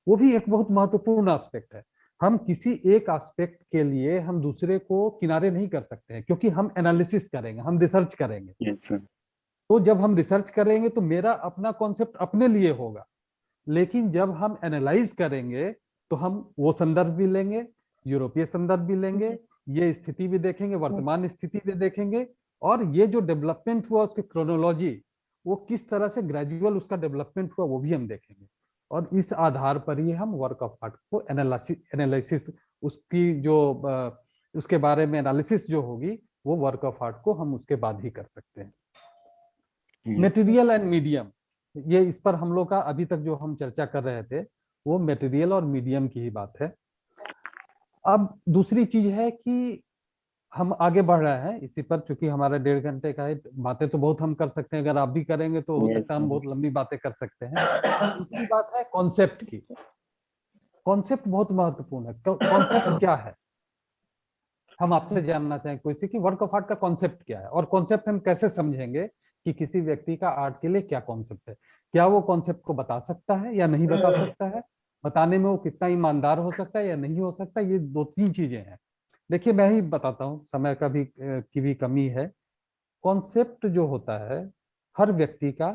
वो भी एक बहुत महत्वपूर्ण एस्पेक्ट है। हम किसी एक एस्पेक्ट के लिए हम दूसरे को किनारे नहीं कर सकते हैं, क्योंकि हम एनालिसिस करेंगे, हम रिसर्च करेंगे। तो जब हम रिसर्च करेंगे तो मेरा अपना कॉन्सेप्ट अपने लिए होगा, लेकिन जब हम एनालाइज करेंगे तो हम वो संदर्भ भी लेंगे, यूरोपीय संदर्भ भी लेंगे, ये स्थिति भी देखेंगे, वर्तमान स्थिति भी देखेंगे, और ये जो डेवलपमेंट हुआ उसकी क्रोनोलॉजी, वो किस तरह से ग्रेजुअल उसका डेवलपमेंट हुआ, वो भी हम देखेंगे। और इस आधार पर ही हम वर्क ऑफ आर्ट को एनालिसिस उसकी जो उसके बारे में एनालिसिस जो होगी, वो वर्क ऑफ आर्ट को हम उसके बाद ही कर सकते हैं। मटेरियल एंड मीडियम, ये इस पर हम लोग का अभी तक जो हम चर्चा कर रहे थे वो मटेरियल और मीडियम की ही बात है। अब दूसरी चीज है कि हम आगे बढ़ रहे हैं इसी पर, क्योंकि हमारा 1.5 घंटे का है, बातें तो बहुत हम कर सकते हैं, अगर आप भी करेंगे तो हो सकता है हम बहुत लंबी बातें कर सकते हैं। दूसरी बात है कॉन्सेप्ट की। कॉन्सेप्ट बहुत महत्वपूर्ण है। कॉन्सेप्ट क्या है, हम आपसे जानना चाहें कोई से कि वर्क ऑफ आर्ट का कॉन्सेप्ट क्या है, और कॉन्सेप्ट हम कैसे समझेंगे कि किसी व्यक्ति का आर्ट के लिए क्या कॉन्सेप्ट है। क्या वो कॉन्सेप्ट को बता सकता है या नहीं बता सकता है, बताने में वो कितना ईमानदार हो सकता है या नहीं हो सकता, ये 2-3 चीजें हैं। देखिए मैं ही बताता हूँ, समय का भी की भी कमी है। कॉन्सेप्ट जो होता है हर व्यक्ति का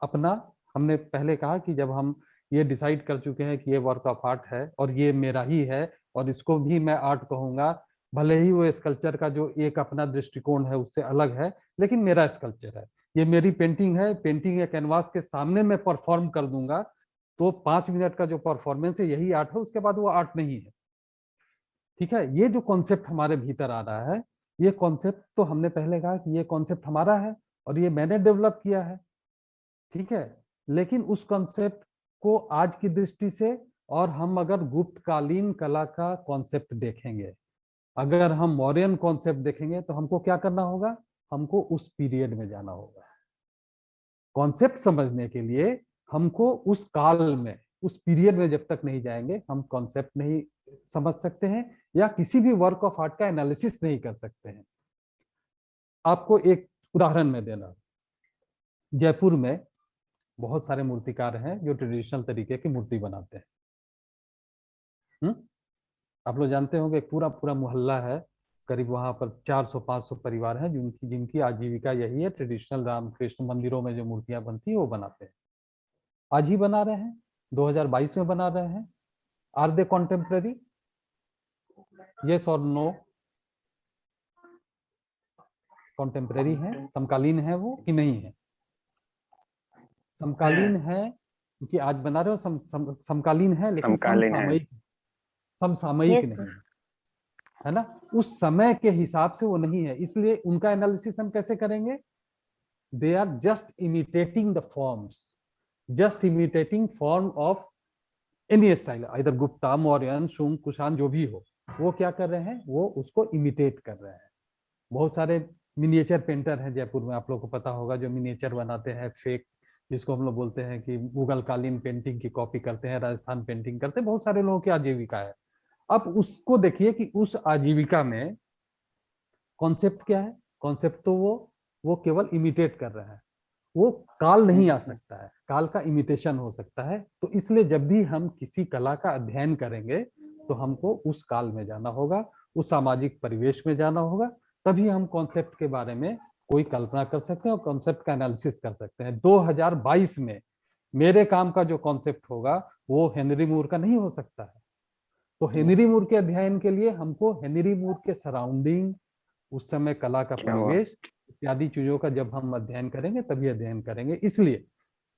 अपना, हमने पहले कहा कि जब हम ये डिसाइड कर चुके हैं कि ये वर्क ऑफ आर्ट है और ये मेरा ही है और इसको भी मैं आर्ट कहूंगा, भले ही वो स्कल्पचर का जो एक अपना दृष्टिकोण है उससे अलग है, लेकिन मेरा स्कल्पचर है, ये मेरी पेंटिंग है, पेंटिंग या कैनवास के सामने मैं परफॉर्म कर दूंगा तो 5 मिनट का जो परफॉर्मेंस है यही आर्ट है, उसके बाद वो आर्ट नहीं है। ठीक है, ये जो कॉन्सेप्ट हमारे भीतर आ रहा है, ये कॉन्सेप्ट तो हमने पहले कहा कि ये कॉन्सेप्ट हमारा है और ये मैंने डेवलप किया है। ठीक है, लेकिन उस कॉन्सेप्ट को आज की दृष्टि से, और हम अगर गुप्तकालीन कला का कॉन्सेप्ट देखेंगे, अगर हम मौर्यन कॉन्सेप्ट देखेंगे, तो हमको क्या करना होगा, हमको उस पीरियड में जाना होगा। कॉन्सेप्ट समझने के लिए हमको उस काल में, उस पीरियड में जब तक नहीं जाएंगे हम कॉन्सेप्ट नहीं समझ सकते हैं या किसी भी वर्क ऑफ आर्ट का एनालिसिस नहीं कर सकते हैं। आपको एक उदाहरण में देना, जयपुर में बहुत सारे मूर्तिकार हैं जो ट्रेडिशनल तरीके की मूर्ति बनाते हैं। आप लोग जानते होंगे एक पूरा पूरा मोहल्ला है, करीब वहां पर 400-500 परिवार हैं जिनकी आजीविका यही है, ट्रेडिशनल रामकृष्ण मंदिरों में जो मूर्तियां बनती है वो बनाते हैं। आज ही बना रहे हैं, 2022 में बना रहे हैं। आर दे कॉन्टेम्पररी, यस और नो? कॉन्टेम्पररी है, समकालीन है वो कि नहीं है? समकालीन है क्योंकि आज बना रहे हो, समकालीन है लेकिन समसामयिक नहीं है ना, उस समय के हिसाब से वो नहीं है, इसलिए उनका एनालिसिस हम कैसे करेंगे? They are just imitating the forms, just imitating form of any style, इधर गुप्ता, मौर्यन, शुंग, कुषाण जो भी हो, वो क्या कर रहे हैं, वो उसको इमिटेट कर रहे हैं। बहुत सारे मिनिएचर पेंटर हैं जयपुर में, आप लोगों को पता होगा, जो मिनिएचर बनाते हैं फेक, जिसको हम लोग बोलते हैं कि मुगल कालीन पेंटिंग की कॉपी करते हैं, राजस्थान पेंटिंग करते हैं, बहुत सारे लोगों की आजीविका है। अब उसको देखिए कि उस आजीविका में कॉन्सेप्ट क्या है? कॉन्सेप्ट तो वो केवल इमिटेट कर रहा है, वो काल नहीं आ सकता है, काल का इमिटेशन हो सकता है। तो इसलिए जब भी हम किसी कला का अध्ययन करेंगे तो हमको उस काल में जाना होगा, उस सामाजिक परिवेश में जाना होगा, तभी हम कॉन्सेप्ट के बारे में कोई कल्पना कर सकते हैं और कॉन्सेप्ट का एनालिसिस कर सकते हैं। 2022 में मेरे काम का जो कॉन्सेप्ट होगा वो हेनरी मूर का नहीं हो सकता है। तो हेनरी मूर के अध्ययन के लिए हमको हेनरी मूर के सराउंडिंग, उस समय कला का परिवेश इत्यादि चीजों का जब हम अध्ययन करेंगे तभी अध्ययन करेंगे। इसलिए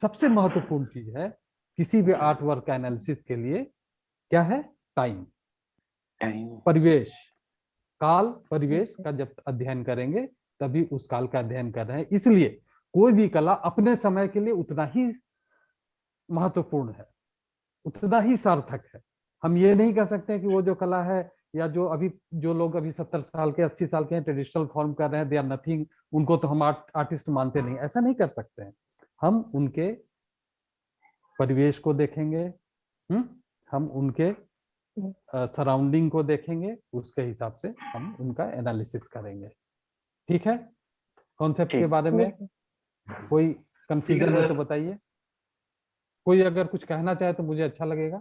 सबसे महत्वपूर्ण चीज है किसी भी आर्ट वर्क का एनालिसिस के लिए, क्या है? टाइम, परिवेश, काल, परिवेश का जब अध्ययन करेंगे तभी उस काल का अध्ययन कर रहे हैं। इसलिए कोई भी कला अपने समय के लिए उतना ही महत्वपूर्ण है, उतना ही सार्थक है। हम ये नहीं कह सकते कि वो जो कला है, या जो लोग अभी 70 साल के 80 साल के हैं, ट्रेडिशनल फॉर्म कर रहे हैं, दे आर नथिंग, उनको तो हम आर्टिस्ट मानते नहीं, ऐसा नहीं कर सकते हैं। हम उनके परिवेश को देखेंगे, हम उनके सराउंडिंग को देखेंगे, उसके हिसाब से हम उनका एनालिसिस करेंगे। ठीक है, कॉन्सेप्ट के बारे में कोई कंफ्यूजन है तो बताइए। कोई अगर कुछ कहना चाहे तो मुझे अच्छा लगेगा,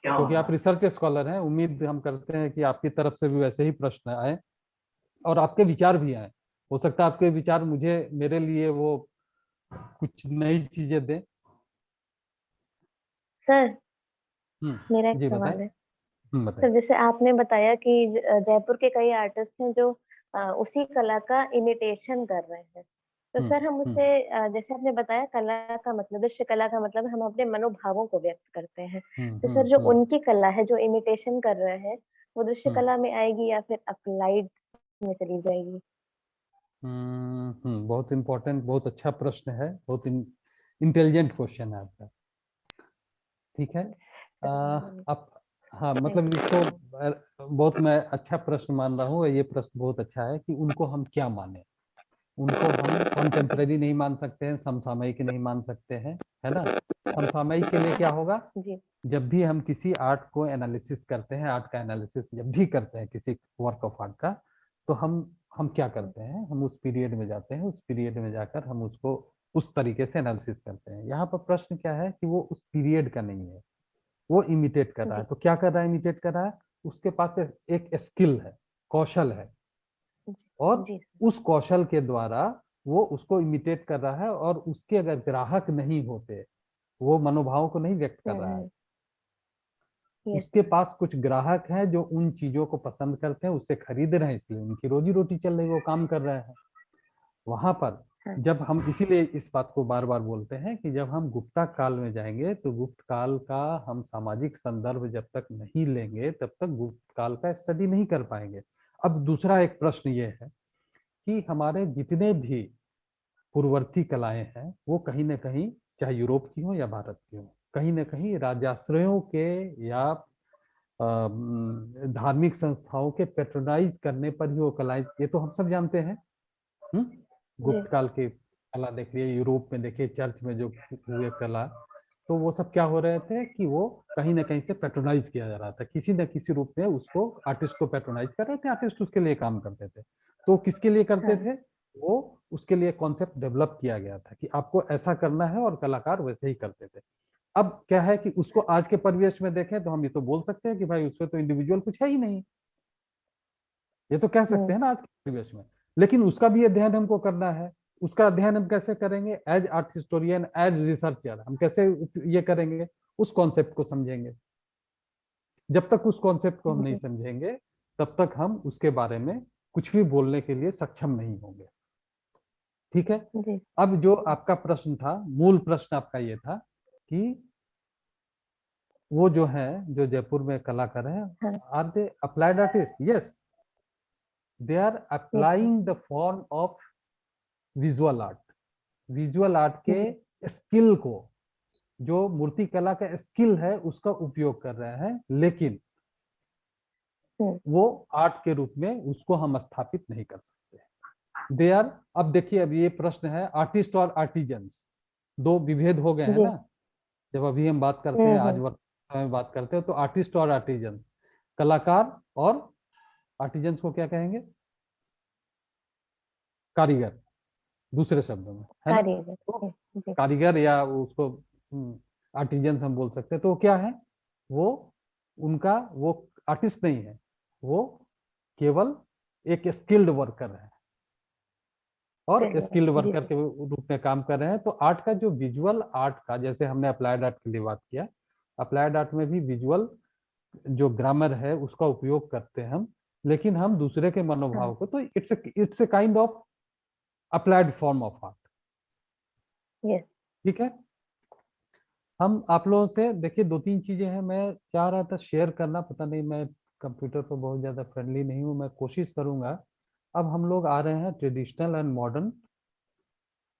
क्योंकि आप रिसर्च स्कॉलर हैं। उम्मीद हम करते हैं कि आपकी तरफ से भी वैसे ही प्रश्न आए और आपके विचार भी आए। हो सकता है आपके विचार मेरे लिए वो कुछ नई चीजें दें। सर मेरा एक सवाल है। सर जैसे आपने बताया कि जयपुर के कई आर्टिस्ट हैं जो उसी कला का इमिटेशन कर रहे हैं, तो सर हम उसे जैसे आपने बताया कला का मतलब, दृश्य कला का मतलब हम अपने मनोभावों को व्यक्त करते हैं, तो सर जो उनकी कला है जो इमिटेशन कर रहे हैं, वो दृश्य कला में आएगी या फिर अप्लाइड में चली जाएगी? बहुत इम्पोर्टेंट, बहुत अच्छा प्रश्न है, बहुत इंटेलिजेंट क्वेश्चन है आपका। ठीक है, अब हाँ, मतलब इसको बहुत मैं अच्छा प्रश्न मान रहा हूँ। ये प्रश्न बहुत अच्छा है कि उनको हम क्या माने। उनको हम कॉन्टेम्परेरी नहीं मान सकते हैं, समसामयिक नहीं मान सकते हैं, है ना। समसामयिक के लिए क्या होगा, जब भी हम किसी आर्ट को एनालिसिस करते हैं, आर्ट का एनालिसिस जब भी करते हैं किसी वर्क ऑफ आर्ट का, तो हम क्या करते हैं, हम उस पीरियड में जाते हैं, उस पीरियड में जाकर हम उसको उस तरीके से एनालिसिस करते हैं। यहाँ पर प्रश्न क्या है कि वो उस पीरियड का नहीं है, वो इमिटेट कर रहा है। तो क्या कर रहा है, इमिटेट कर रहा है, उसके पास एक स्किल है, कौशल है, और उस कौशल के द्वारा वो उसको इमिटेट कर रहा है, और उसके अगर ग्राहक नहीं होते, वो मनोभावों को नहीं व्यक्त कर रहा है। उसके पास कुछ ग्राहक हैं जो उन चीजों को पसंद करते हैं, उससे खरीद रहे हैं, इसलिए उनकी रोजी रोटी चल रही है, वो काम कर रहे हैं। वहां पर जब हम, इसीलिए इस बात को बार बार बोलते हैं कि जब हम गुप्ता काल में जाएंगे तो गुप्त काल का हम सामाजिक संदर्भ जब तक नहीं लेंगे तब तक गुप्त काल का स्टडी नहीं कर पाएंगे। अब दूसरा एक प्रश्न ये है कि हमारे जितने भी पूर्ववर्ती कलाएं हैं वो कहीं ना कहीं, चाहे यूरोप की हो या भारत की हो, कहीं ना कहीं राजाश्रयों के या धार्मिक संस्थाओं के पेट्रोनाइज करने पर ही वो कलाएं, ये तो हम सब जानते हैं। गुप्त काल की कला देखिए, यूरोप में देखिए, चर्च में जो हुए कला, तो वो सब क्या हो रहे थे कि वो कहीं ना कहीं से पेट्रोनाइज किया जा रहा था, किसी न किसी रूप में उसको, आर्टिस्ट को पेट्रोनाइज कर रहे थे, आर्टिस्ट उसके लिए काम करते थे। तो किसके लिए करते थे वो, उसके लिए कॉन्सेप्ट डेवलप किया गया था कि आपको ऐसा करना है, और कलाकार वैसे ही करते थे। अब क्या है कि उसको आज के परिवेश में देखें तो हम ये तो बोल सकते हैं कि भाई उसमें तो इंडिविजुअल कुछ है ही नहीं, ये तो कह सकते हैं ना आज के परिवेश में। लेकिन उसका भी अध्ययन हमको करना है। उसका अध्ययन हम कैसे करेंगे, as art historian, as researcher हम कैसे ये करेंगे, उस कॉन्सेप्ट को समझेंगे। जब तक उस कॉन्सेप्ट को हम नहीं समझेंगे तब तक हम उसके बारे में कुछ भी बोलने के लिए सक्षम नहीं होंगे। ठीक है, अब जो आपका प्रश्न था, मूल प्रश्न आपका ये था कि वो जो है, जो जयपुर में कलाकार हैं, are they applied artist? Yes, they are applying the form of visual art, visual art के स्किल को, जो मूर्ति कला का स्किल है उसका उपयोग कर रहे हैं, लेकिन वो आर्ट के रूप में उसको हम स्थापित नहीं कर सकते। दे आर, अब देखिए, अब ये प्रश्न है आर्टिस्ट और आर्टिजन्स, दो विभेद हो गए हैं ना। जब अभी हम बात करते हैं, आज वर्तमान में बात करते हैं, तो आर्टिस्ट और आर्टिजन, कलाकार और आर्टिजन्स को क्या कहेंगे, कारीगर, दूसरे शब्दों में, है ना। तो कारीगर या उसको आर्टिजन्स हम बोल सकते हैं। तो क्या है वो, उनका वो आर्टिस्ट नहीं है, वो केवल एक स्किल्ड वर्कर है, और स्किल्ड वर्कर के रूप में काम कर रहे हैं। तो आर्ट का जो विजुअल आर्ट का, जैसे हमने अप्लाइड आर्ट के लिए बात किया, अप्लाइड आर्ट में भी विजुअल जो ग्रामर है उसका उपयोग करते हैं हम, लेकिन हम दूसरे के मनोभाव को, तो it's a kind of applied form of art. ठीक है, हम आप लोगों से देखिए, दो तीन चीजें हैं मैं चाह रहा था शेयर करना, पता नहीं, मैं कंप्यूटर पर बहुत ज्यादा फ्रेंडली नहीं हूं, मैं कोशिश करूंगा। अब हम लोग आ रहे हैं traditional and modern,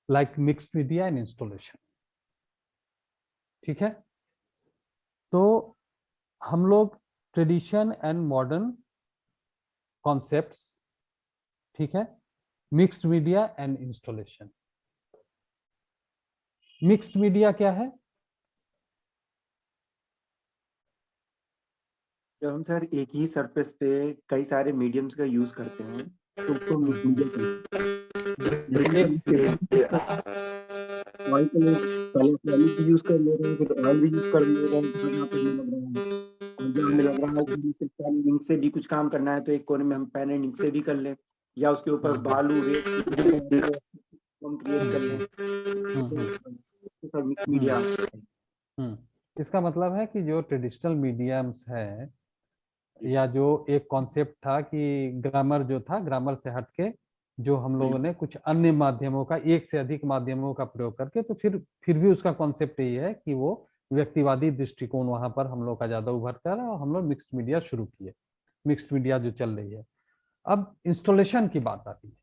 like mixed media and installation. ठीक है, तो हम लोग ट्रेडिशन एंड मॉडर्न कॉन्सेप्ट्स, ठीक है, mixed media and installation. Mixed media क्या है? जब हम सर एक ही सरफेस पे कई सारे मीडियम्स का यूज करते हैं तो उसको मिक्स मीडिया ऑयल के लिए पहले भी यूज कर ले रहे हैं, फिर ऑयल भी यूज कर ले रहे हैं, करने लग रहे हैं। और जब हमें लग रहा है कि पेन इंक से भी कुछ काम करना है तो एक कोने में हम पेन एंड इंक से भी कर लें, या उसके ऊपर बालू रेत हम क्रिएट कर लें, तो सर मिक्स मीडिया। इसका मतलब है कि जो ट्रेडिशनल मीडियम्स है, या जो एक कॉन्सेप्ट था कि ग्रामर जो था, ग्रामर से हटके जो हम लोगों ने कुछ अन्य माध्यमों का, एक से अधिक माध्यमों का प्रयोग करके, तो फिर भी उसका कॉन्सेप्ट यही है कि वो व्यक्तिवादी दृष्टिकोण वहां पर हम लोग का ज्यादा उभर कर, और हम लोग मिक्स्ड मीडिया शुरू किए। मिक्स्ड मीडिया जो चल रही है। अब इंस्टॉलेशन की बात आती है,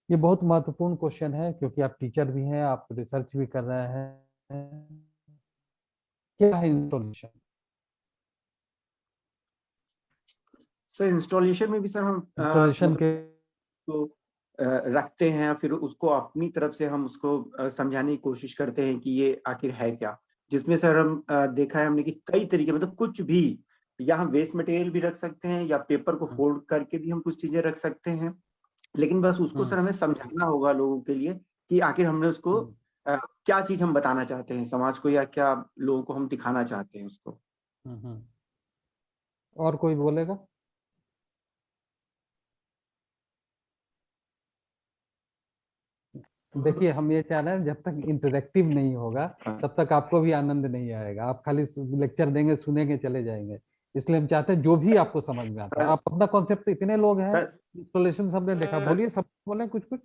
ये बहुत महत्वपूर्ण क्वेश्चन है क्योंकि आप टीचर भी हैं, आप रिसर्च भी कर रहे हैं। क्या है इंस्टॉलेशन? सर इंस्टॉलेशन में भी सर हम इंस्टॉलेशन के तो रखते हैं, फिर उसको अपनी तरफ से हम उसको समझाने की कोशिश करते हैं कि ये आखिर है क्या, जिसमें सर हम देखा है हमने कि कई तरीके, मतलब कुछ भी, या हम वेस्ट मटेरियल भी रख सकते हैं या पेपर को फोल्ड करके भी हम कुछ चीजें रख सकते हैं, लेकिन बस उसको सर हमें समझाना होगा लोगों के लिए कि आखिर हमने उसको क्या चीज हम बताना चाहते हैं समाज को, या क्या लोगों को हम दिखाना चाहते हैं उसको। और कोई बोलेगा? देखिए, हम ये चाह रहे हैं जब तक इंटरेक्टिव नहीं होगा तब तक आपको भी आनंद नहीं आएगा, आप खाली लेक्चर देंगे, सुनेंगे, चले जाएंगे। इसलिए हम चाहते हैं जो भी आपको समझ में आता है, आप अपना कॉन्सेप्ट, इतने लोग हैं इंस्टॉलेशन सबने देखा, बोलिए, सब बोले कुछ कुछ।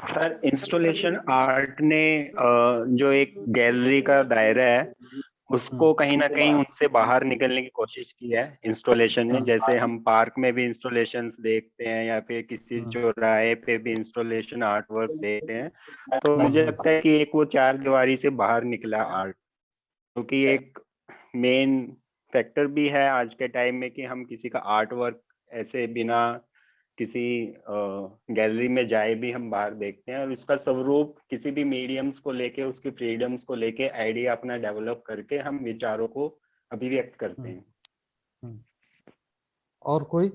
सर इंस्टॉलेशन आर्ट ने जो एक गैलरी का दायरा है उसको कहीं ना कहीं उनसे बाहर निकलने की कोशिश की है इंस्टॉलेशन ने। जैसे हम पार्क में भी इंस्टॉलेशंस देखते हैं या फिर किसी चौराहे पे भी इंस्टॉलेशन आर्ट वर्क देखते हैं, तो मुझे लगता है कि एक वो चार दीवारी से बाहर निकला आर्ट, क्योंकि एक मेन फैक्टर भी है आज के टाइम में कि हम किसी का आर्ट वर्क ऐसे बिना किसी गैलरी में जाए भी हम बाहर देखते हैं, और उसका स्वरूप किसी भी मीडियम्स को लेके, उसकी फ्रीडम्स को लेके आइडिया अपना डेवलप करके हम विचारों को अभिव्यक्त करते हैं। और कोई?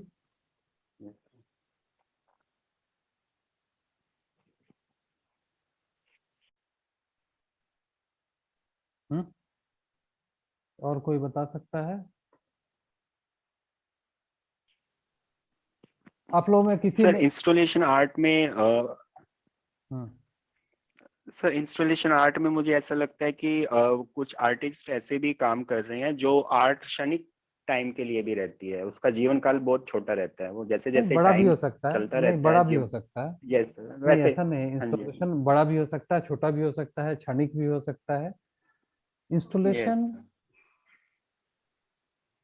और कोई बता सकता है? आप लोगों में किसी सर ने इंस्टॉलेशन आर्ट में सर इंस्टॉलेशन आर्ट में मुझे ऐसा लगता है कि कुछ आर्टिस्ट ऐसे भी काम कर रहे हैं जो आर्ट क्षणिक टाइम के लिए भी रहती है, उसका जीवन काल बहुत छोटा रहता है, वो जैसे जैसे बड़ा भी टाइम हो सकता है, चलता नहीं रहता बड़ा है भी हो सकता है, यस नहीं वैसे। ऐसा नहीं, हाँ जी, इंस्टॉलेशन बड़ा भी हो सकता है, छोटा भी हो सकता है, क्षणिक भी हो सकता है। इंस्टॉलेशन यस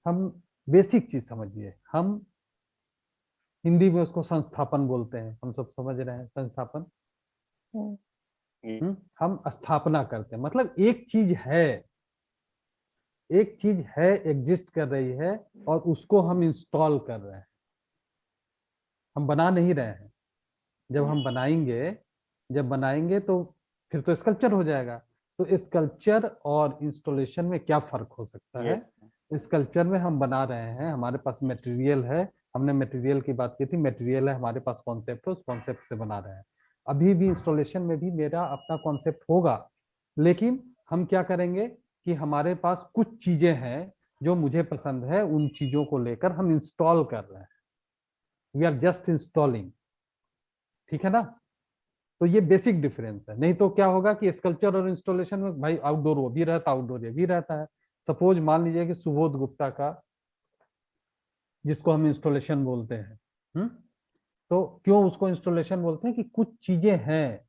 हम बेसिक चीज समझिए, हम हिंदी में उसको संस्थापन बोलते हैं, हम सब समझ रहे हैं संस्थापन। हम स्थापना करते हैं, मतलब एक चीज है, एक चीज है, एग्जिस्ट कर रही है और उसको हम इंस्टॉल कर रहे हैं, हम बना नहीं रहे हैं। जब हम बनाएंगे, जब बनाएंगे तो फिर तो स्कल्पचर हो जाएगा। तो स्कल्पचर और इंस्टॉलेशन में क्या फर्क हो सकता है? स्कल्पचर में हम बना रहे हैं, हमारे पास मटेरियल है, हमने मटेरियल की बात की थी, मटेरियल है हमारे पास, कॉन्सेप्ट है, उस कॉन्सेप्ट से बना रहे हैं। अभी भी इंस्टॉलेशन में भी मेरा अपना कॉन्सेप्ट होगा, लेकिन हम क्या करेंगे कि हमारे पास कुछ चीजें हैं जो मुझे पसंद है, उन चीजों को लेकर हम इंस्टॉल कर रहे हैं, वी आर जस्ट इंस्टॉलिंग, ठीक है ना? तो ये बेसिक डिफरेंस है। नहीं तो क्या होगा कि स्कल्पचर और इंस्टॉलेशन में भाई आउटडोर वो भी रहता है, आउटडोर ये भी रहता है। सपोज मान लीजिए कि सुबोध गुप्ता का, जिसको हम इंस्टॉलेशन बोलते हैं, तो क्यों उसको इंस्टॉलेशन बोलते हैं कि कुछ चीजें हैं,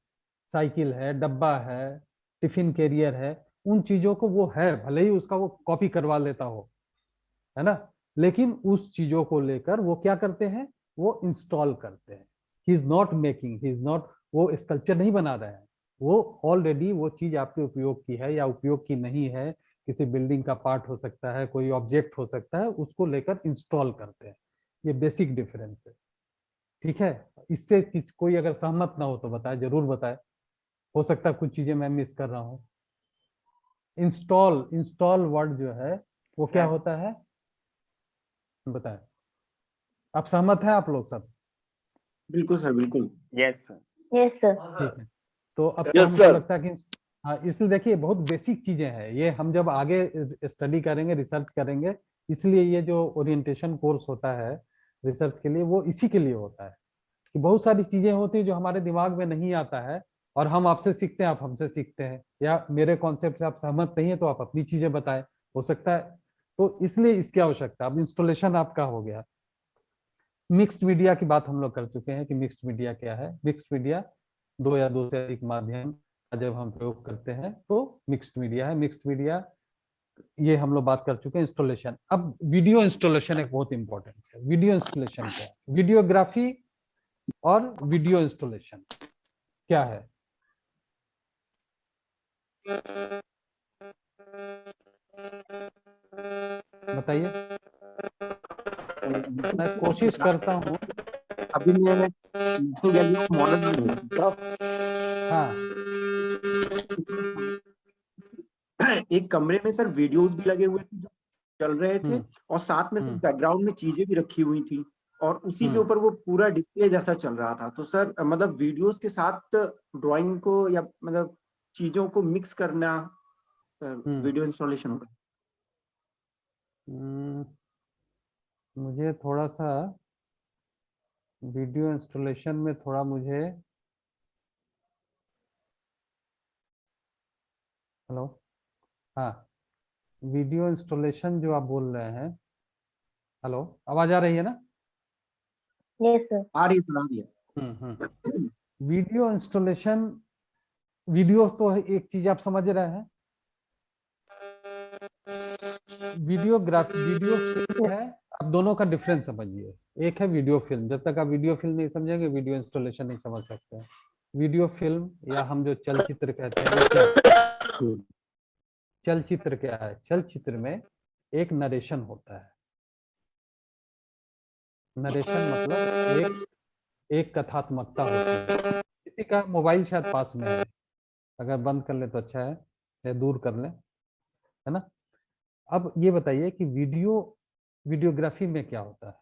साइकिल है, डब्बा है, टिफिन कैरियर है, उन चीजों को वो है, भले ही उसका वो कॉपी करवा लेता हो, है ना, लेकिन उस चीजों को लेकर वो क्या करते हैं, वो इंस्टॉल करते हैं। He is not making, he is not, वो स्कल्पचर नहीं बना रहे हैं, वो ऑलरेडी वो चीज आपके उपयोग की है या उपयोग की नहीं है, किसी बिल्डिंग का पार्ट हो सकता है, कोई ऑब्जेक्ट हो सकता है, उसको लेकर इंस्टॉल करते हैं। ये बेसिक डिफरेंस है, ठीक है? इससे कोई अगर सहमत ना हो तो बताए, जरूर बताए, हो सकता है कुछ चीजें मैं मिस कर रहा हूँ। इंस्टॉल, इंस्टॉल वर्ड जो है वो क्या होता है बताएं? आप सहमत हैं आप लोग सब? बिल्कुल सर, बिल्कुल। Yes sir, yes sir. ठीक है, तो अब तो हमको लगता है कि हाँ, इसलिए देखिए बहुत बेसिक चीजें हैं ये, हम जब आगे स्टडी करेंगे, रिसर्च करेंगे, इसलिए ये जो ओरिएंटेशन कोर्स होता है रिसर्च के लिए, वो इसी के लिए होता है कि बहुत सारी चीजें होती है जो हमारे दिमाग में नहीं आता है, और हम आपसे सीखते हैं, आप हमसे सीखते हैं, या मेरे कॉन्सेप्ट से आप सहमत नहीं है तो आप अपनी चीजें बताएं, हो सकता है। तो इसलिए इसकी आवश्यकता। अब इंस्टॉलेशन आपका हो गया। मिक्स्ड मीडिया की बात हम लोग कर चुके हैं कि मिक्स्ड मीडिया क्या है। मिक्स्ड मीडिया दो या दो से अधिक माध्यम का जब हम प्रयोग करते हैं तो मिक्स्ड मीडिया है। मिक्स्ड मीडिया ये हम लोग बात कर चुके हैं इंस्टॉलेशन। अब वीडियो इंस्टॉलेशन एक बहुत इंपॉर्टेंट है। वीडियो इंस्टॉलेशन क्या है? वीडियोग्राफी और वीडियो इंस्टॉलेशन क्या है? बताइए, मैं कोशिश करता हूँ। अभी मैं नेशनल गैलरी ऑफ मॉडर्न हाँ, एक कमरे में सर वीडियोस भी लगे हुए थे जो चल रहे थे, और साथ में सर बैकग्राउंड में चीजें भी रखी हुई थी, और उसी के ऊपर वो पूरा डिस्प्ले जैसा चल रहा था। तो सर मतलब वीडियोस के साथ ड्राइंग को या मतलब चीजों को मिक्स करना वीडियो इंस्टॉलेशन होगा। मुझे थोड़ा सा वीडियो इंस्टॉलेशन में थोड़ा मुझे, हेलो, हाँ, वीडियो इंस्टॉलेशन जो आप बोल रहे हैं, हेलो, आवाज आ रही है ना? Yes sir. आ रही है। वीडियो इंस्टॉलेशन, वीडियो तो एक चीज आप समझ रहे हैं, वीडियोग्राफी वीडियो फिल्म है। आप दोनों का डिफरेंस समझिए। एक है वीडियो फिल्म, जब तक आप वीडियो फिल्म नहीं समझेंगे वीडियो इंस्टॉलेशन नहीं समझ सकते हैं। वीडियो फिल्म या हम जो चलचित्र कहते हैं वो क्या? चलचित्र क्या है? चलचित्र में एक नरेशन होता है। नरेशन मतलब एक कथात्मकता होती है। किसी का मोबाइल शायद पास में है, अगर बंद कर ले तो अच्छा है, या दूर कर ले, है ना? अब ये बताइए कि वीडियोग्राफी में क्या होता है?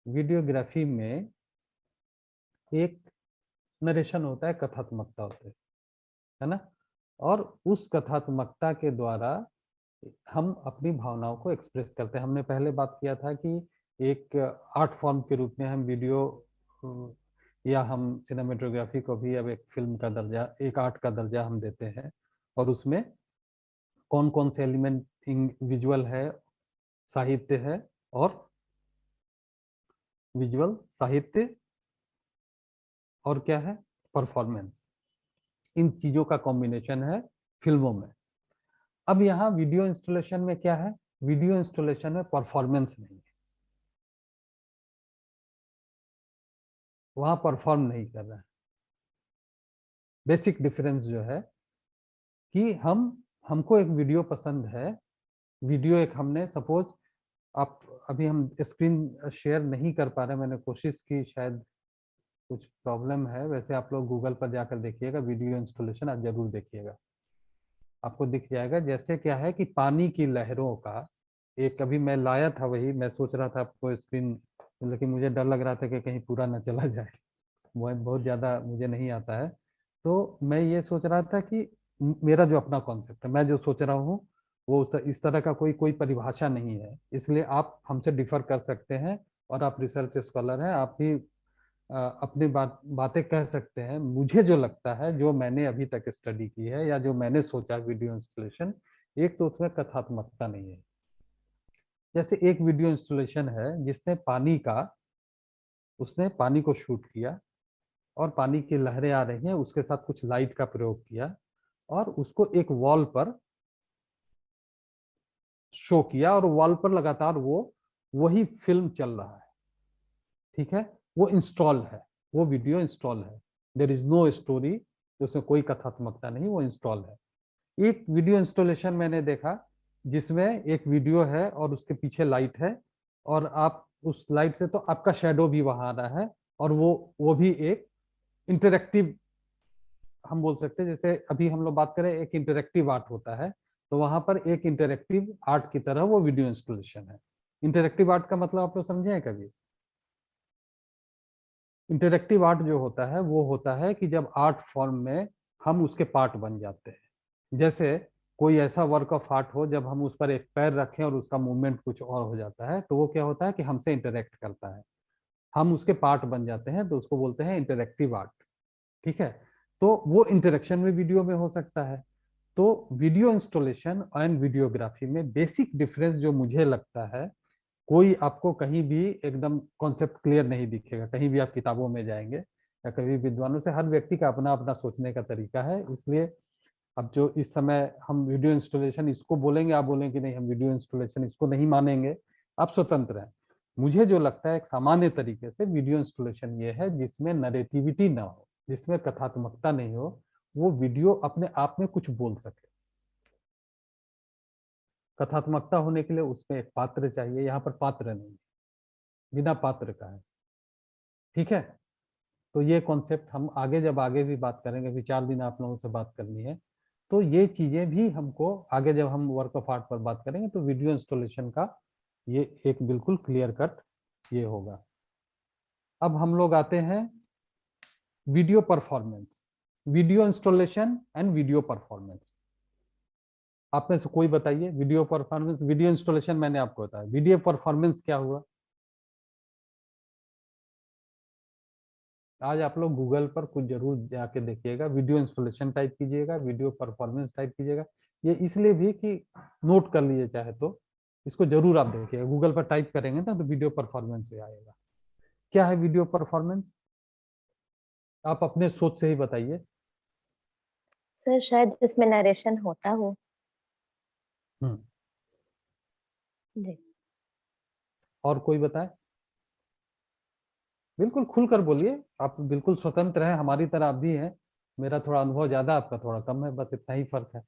वीडियोग्राफी में एक नरेशन होता है, कथात्मकता होती है ना? और उस कथात्मकता के द्वारा हम अपनी भावनाओं को एक्सप्रेस करते हैं। हमने पहले बात किया था कि एक आर्ट फॉर्म के रूप में हम वीडियो या हम सिनेमेटोग्राफी को भी अब एक फिल्म का दर्जा, एक आर्ट का दर्जा हम देते हैं। और उसमें कौन कौन से एलिमेंट, विजुअल है, साहित्य है, और विजुअल, साहित्य, और क्या है? परफॉर्मेंस। इन चीजों का कॉम्बिनेशन है फिल्मों में। अब यहाँ वीडियो इंस्टॉलेशन में क्या है? वीडियो इंस्टॉलेशन में परफॉर्मेंस नहीं है, वहां परफॉर्म नहीं कर रहा है। बेसिक डिफरेंस जो है कि हमको एक वीडियो पसंद है, वीडियो एक हमने, सपोज आप, अभी हम स्क्रीन शेयर नहीं कर पा रहे, मैंने कोशिश की, शायद कुछ प्रॉब्लम है। वैसे आप लोग गूगल पर जाकर देखिएगा, वीडियो इंस्टॉलेशन आप जरूर देखिएगा, आपको दिख जाएगा। जैसे क्या है कि पानी की लहरों का एक, अभी मैं लाया था वही, मैं सोच रहा था आपको स्क्रीन, लेकिन मुझे डर लग रहा था कि कहीं पूरा ना चला जाए, वो बहुत ज़्यादा मुझे नहीं आता है। तो मैं ये सोच रहा था कि मेरा जो अपना कॉन्सेप्ट है, मैं जो सोच रहा हूँ वो इस तरह का कोई परिभाषा नहीं है, इसलिए आप हमसे डिफर कर सकते हैं। और आप रिसर्च स्कॉलर हैं, आप भी अपनी बातें कह सकते हैं। मुझे जो लगता है, जो मैंने अभी तक स्टडी की है या जो मैंने सोचा वीडियो इंस्टॉलेशन, एक तो उसमें कथात्मकता नहीं है। जैसे एक वीडियो इंस्टॉलेशन है जिसने उसने पानी को शूट किया, और पानी की लहरें आ रही हैं, उसके साथ कुछ लाइट का प्रयोग किया, और उसको एक वॉल पर शो किया, और वॉल पर लगातार वही फिल्म चल रहा है। ठीक है, वो इंस्टॉल है, वो वीडियो इंस्टॉल है। देयर इज नो स्टोरी, उसमें कोई कथात्मकता नहीं, वो इंस्टॉल है। एक वीडियो इंस्टॉलेशन मैंने देखा जिसमें एक वीडियो है और उसके पीछे लाइट है, और आप उस लाइट से तो आपका शेडो भी वहां आ रहा है, और वो भी एक इंटरेक्टिव, हम बोल सकते हैं। जैसे अभी हम लोग बात करें, एक इंटरेक्टिव आर्ट होता है, तो वहां पर एक इंटरेक्टिव आर्ट की तरह वो वीडियो इंस्टॉलेशन है। इंटरेक्टिव आर्ट का मतलब आप लोग समझे हैं कभी? इंटरेक्टिव आर्ट जो होता है वो होता है कि जब आर्ट फॉर्म में हम उसके पार्ट बन जाते हैं। जैसे कोई ऐसा वर्क ऑफ आर्ट हो जब हम उस पर एक पैर रखें और उसका मूवमेंट कुछ और हो जाता है, तो वो क्या होता है कि हमसे इंटरेक्ट करता है, हम उसके पार्ट बन जाते हैं, तो उसको बोलते हैं इंटरेक्टिव आर्ट। ठीक है, तो वो इंटरेक्शन में वीडियो में हो सकता है। तो वीडियो इंस्टॉलेशन एंड वीडियोग्राफी में बेसिक डिफरेंस जो मुझे लगता है, कोई आपको कहीं भी एकदम कॉन्सेप्ट क्लियर नहीं दिखेगा, कहीं भी आप किताबों में जाएंगे या कभी विद्वानों से, हर व्यक्ति का अपना अपना सोचने का तरीका है। इसलिए अब जो इस समय हम वीडियो इंस्टॉलेशन इसको बोलेंगे, आप बोलेंगे कि नहीं हम वीडियो इंस्टॉलेशन इसको नहीं मानेंगे, आप स्वतंत्र हैं। मुझे जो लगता है एक सामान्य तरीके से वीडियो इंस्टॉलेशन ये है जिसमें नरेटिविटी ना हो, जिसमें कथात्मकता नहीं हो, वो वीडियो अपने आप में कुछ बोल सके। कथात्मकता होने के लिए उसमें एक पात्र चाहिए, यहाँ पर पात्र नहीं, बिना पात्र का है, ठीक है। तो ये कॉन्सेप्ट हम आगे जब आगे भी बात करेंगे, अभी 4 दिन आप लोगों से बात करनी है, तो ये चीजें भी हमको आगे जब हम वर्क ऑफ आर्ट पर बात करेंगे तो वीडियो इंस्टॉलेशन का ये एक बिल्कुल क्लियर कट ये होगा। अब हम लोग आते हैं video performance, video installation and video performance. आप में से कोई बताइए, वीडियो परफॉर्मेंस, वीडियो इंस्टॉलेशन मैंने आपको बताया, वीडियो परफॉर्मेंस क्या हुआ? आज आप लोग गूगल पर कुछ जरूर जाके देखिएगा, वीडियो इंस्टॉलेशन टाइप कीजिएगा, वीडियो परफॉर्मेंस टाइप कीजिएगा। ये इसलिए भी कि नोट कर लीजिए, चाहे तो इसको जरूर आप देखिएगा, गूगल पर टाइप करेंगे ना तो वीडियो परफॉर्मेंस भी आएगा। क्या है वीडियो परफॉर्मेंस? आप अपने सोच से ही बताइए। सर शायद जिसमें नरेशन होता हो। जी। और कोई बताए? बिल्कुल खुलकर बोलिए, आप बिल्कुल स्वतंत्र हैं, हमारी तरह आप भी हैं। मेरा थोड़ा अनुभव ज्यादा, आपका थोड़ा कम है, बस इतना ही फर्क है।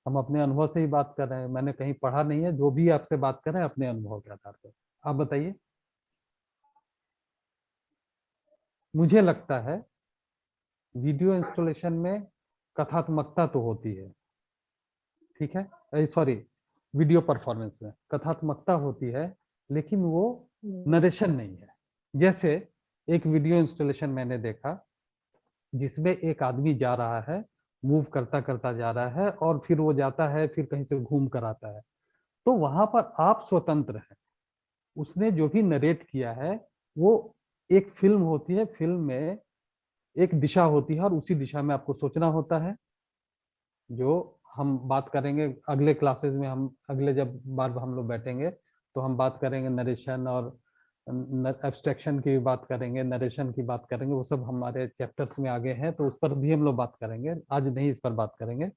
हम अपने अनुभव से ही बात कर रहे हैं, मैंने कहीं पढ़ा नहीं है, जो भी आपसे बात कर रहे हैं अपने अनुभव के आधार पर। आप बताइए। मुझे लगता है वीडियो इंस्टॉलेशन में कथात्मकता तो होती है, ठीक है, सॉरी, वीडियो परफॉर्मेंस में कथात्मकता होती है, लेकिन वो नरेशन नहीं है। जैसे एक वीडियो इंस्टॉलेशन मैंने देखा जिसमें एक आदमी जा रहा है, मूव करता करता जा रहा है, और फिर वो जाता है, फिर कहीं से घूम कर आता है, तो वहां पर आप स्वतंत्र हैं। उसने जो भी नरेट किया है वो एक फिल्म होती है, फिल्म में एक दिशा होती है और उसी दिशा में आपको सोचना होता है। जो हम बात करेंगे अगले क्लासेस में, हम अगले जब बार हम लोग बैठेंगे तो हम बात करेंगे नरेशन और एब्स्ट्रैक्शन की बात करेंगे, नरेशन की बात करेंगे, वो सब हमारे चैप्टर्स में आगे हैं, तो उस पर भी हम लोग बात करेंगे, आज नहीं इस पर बात करेंगे।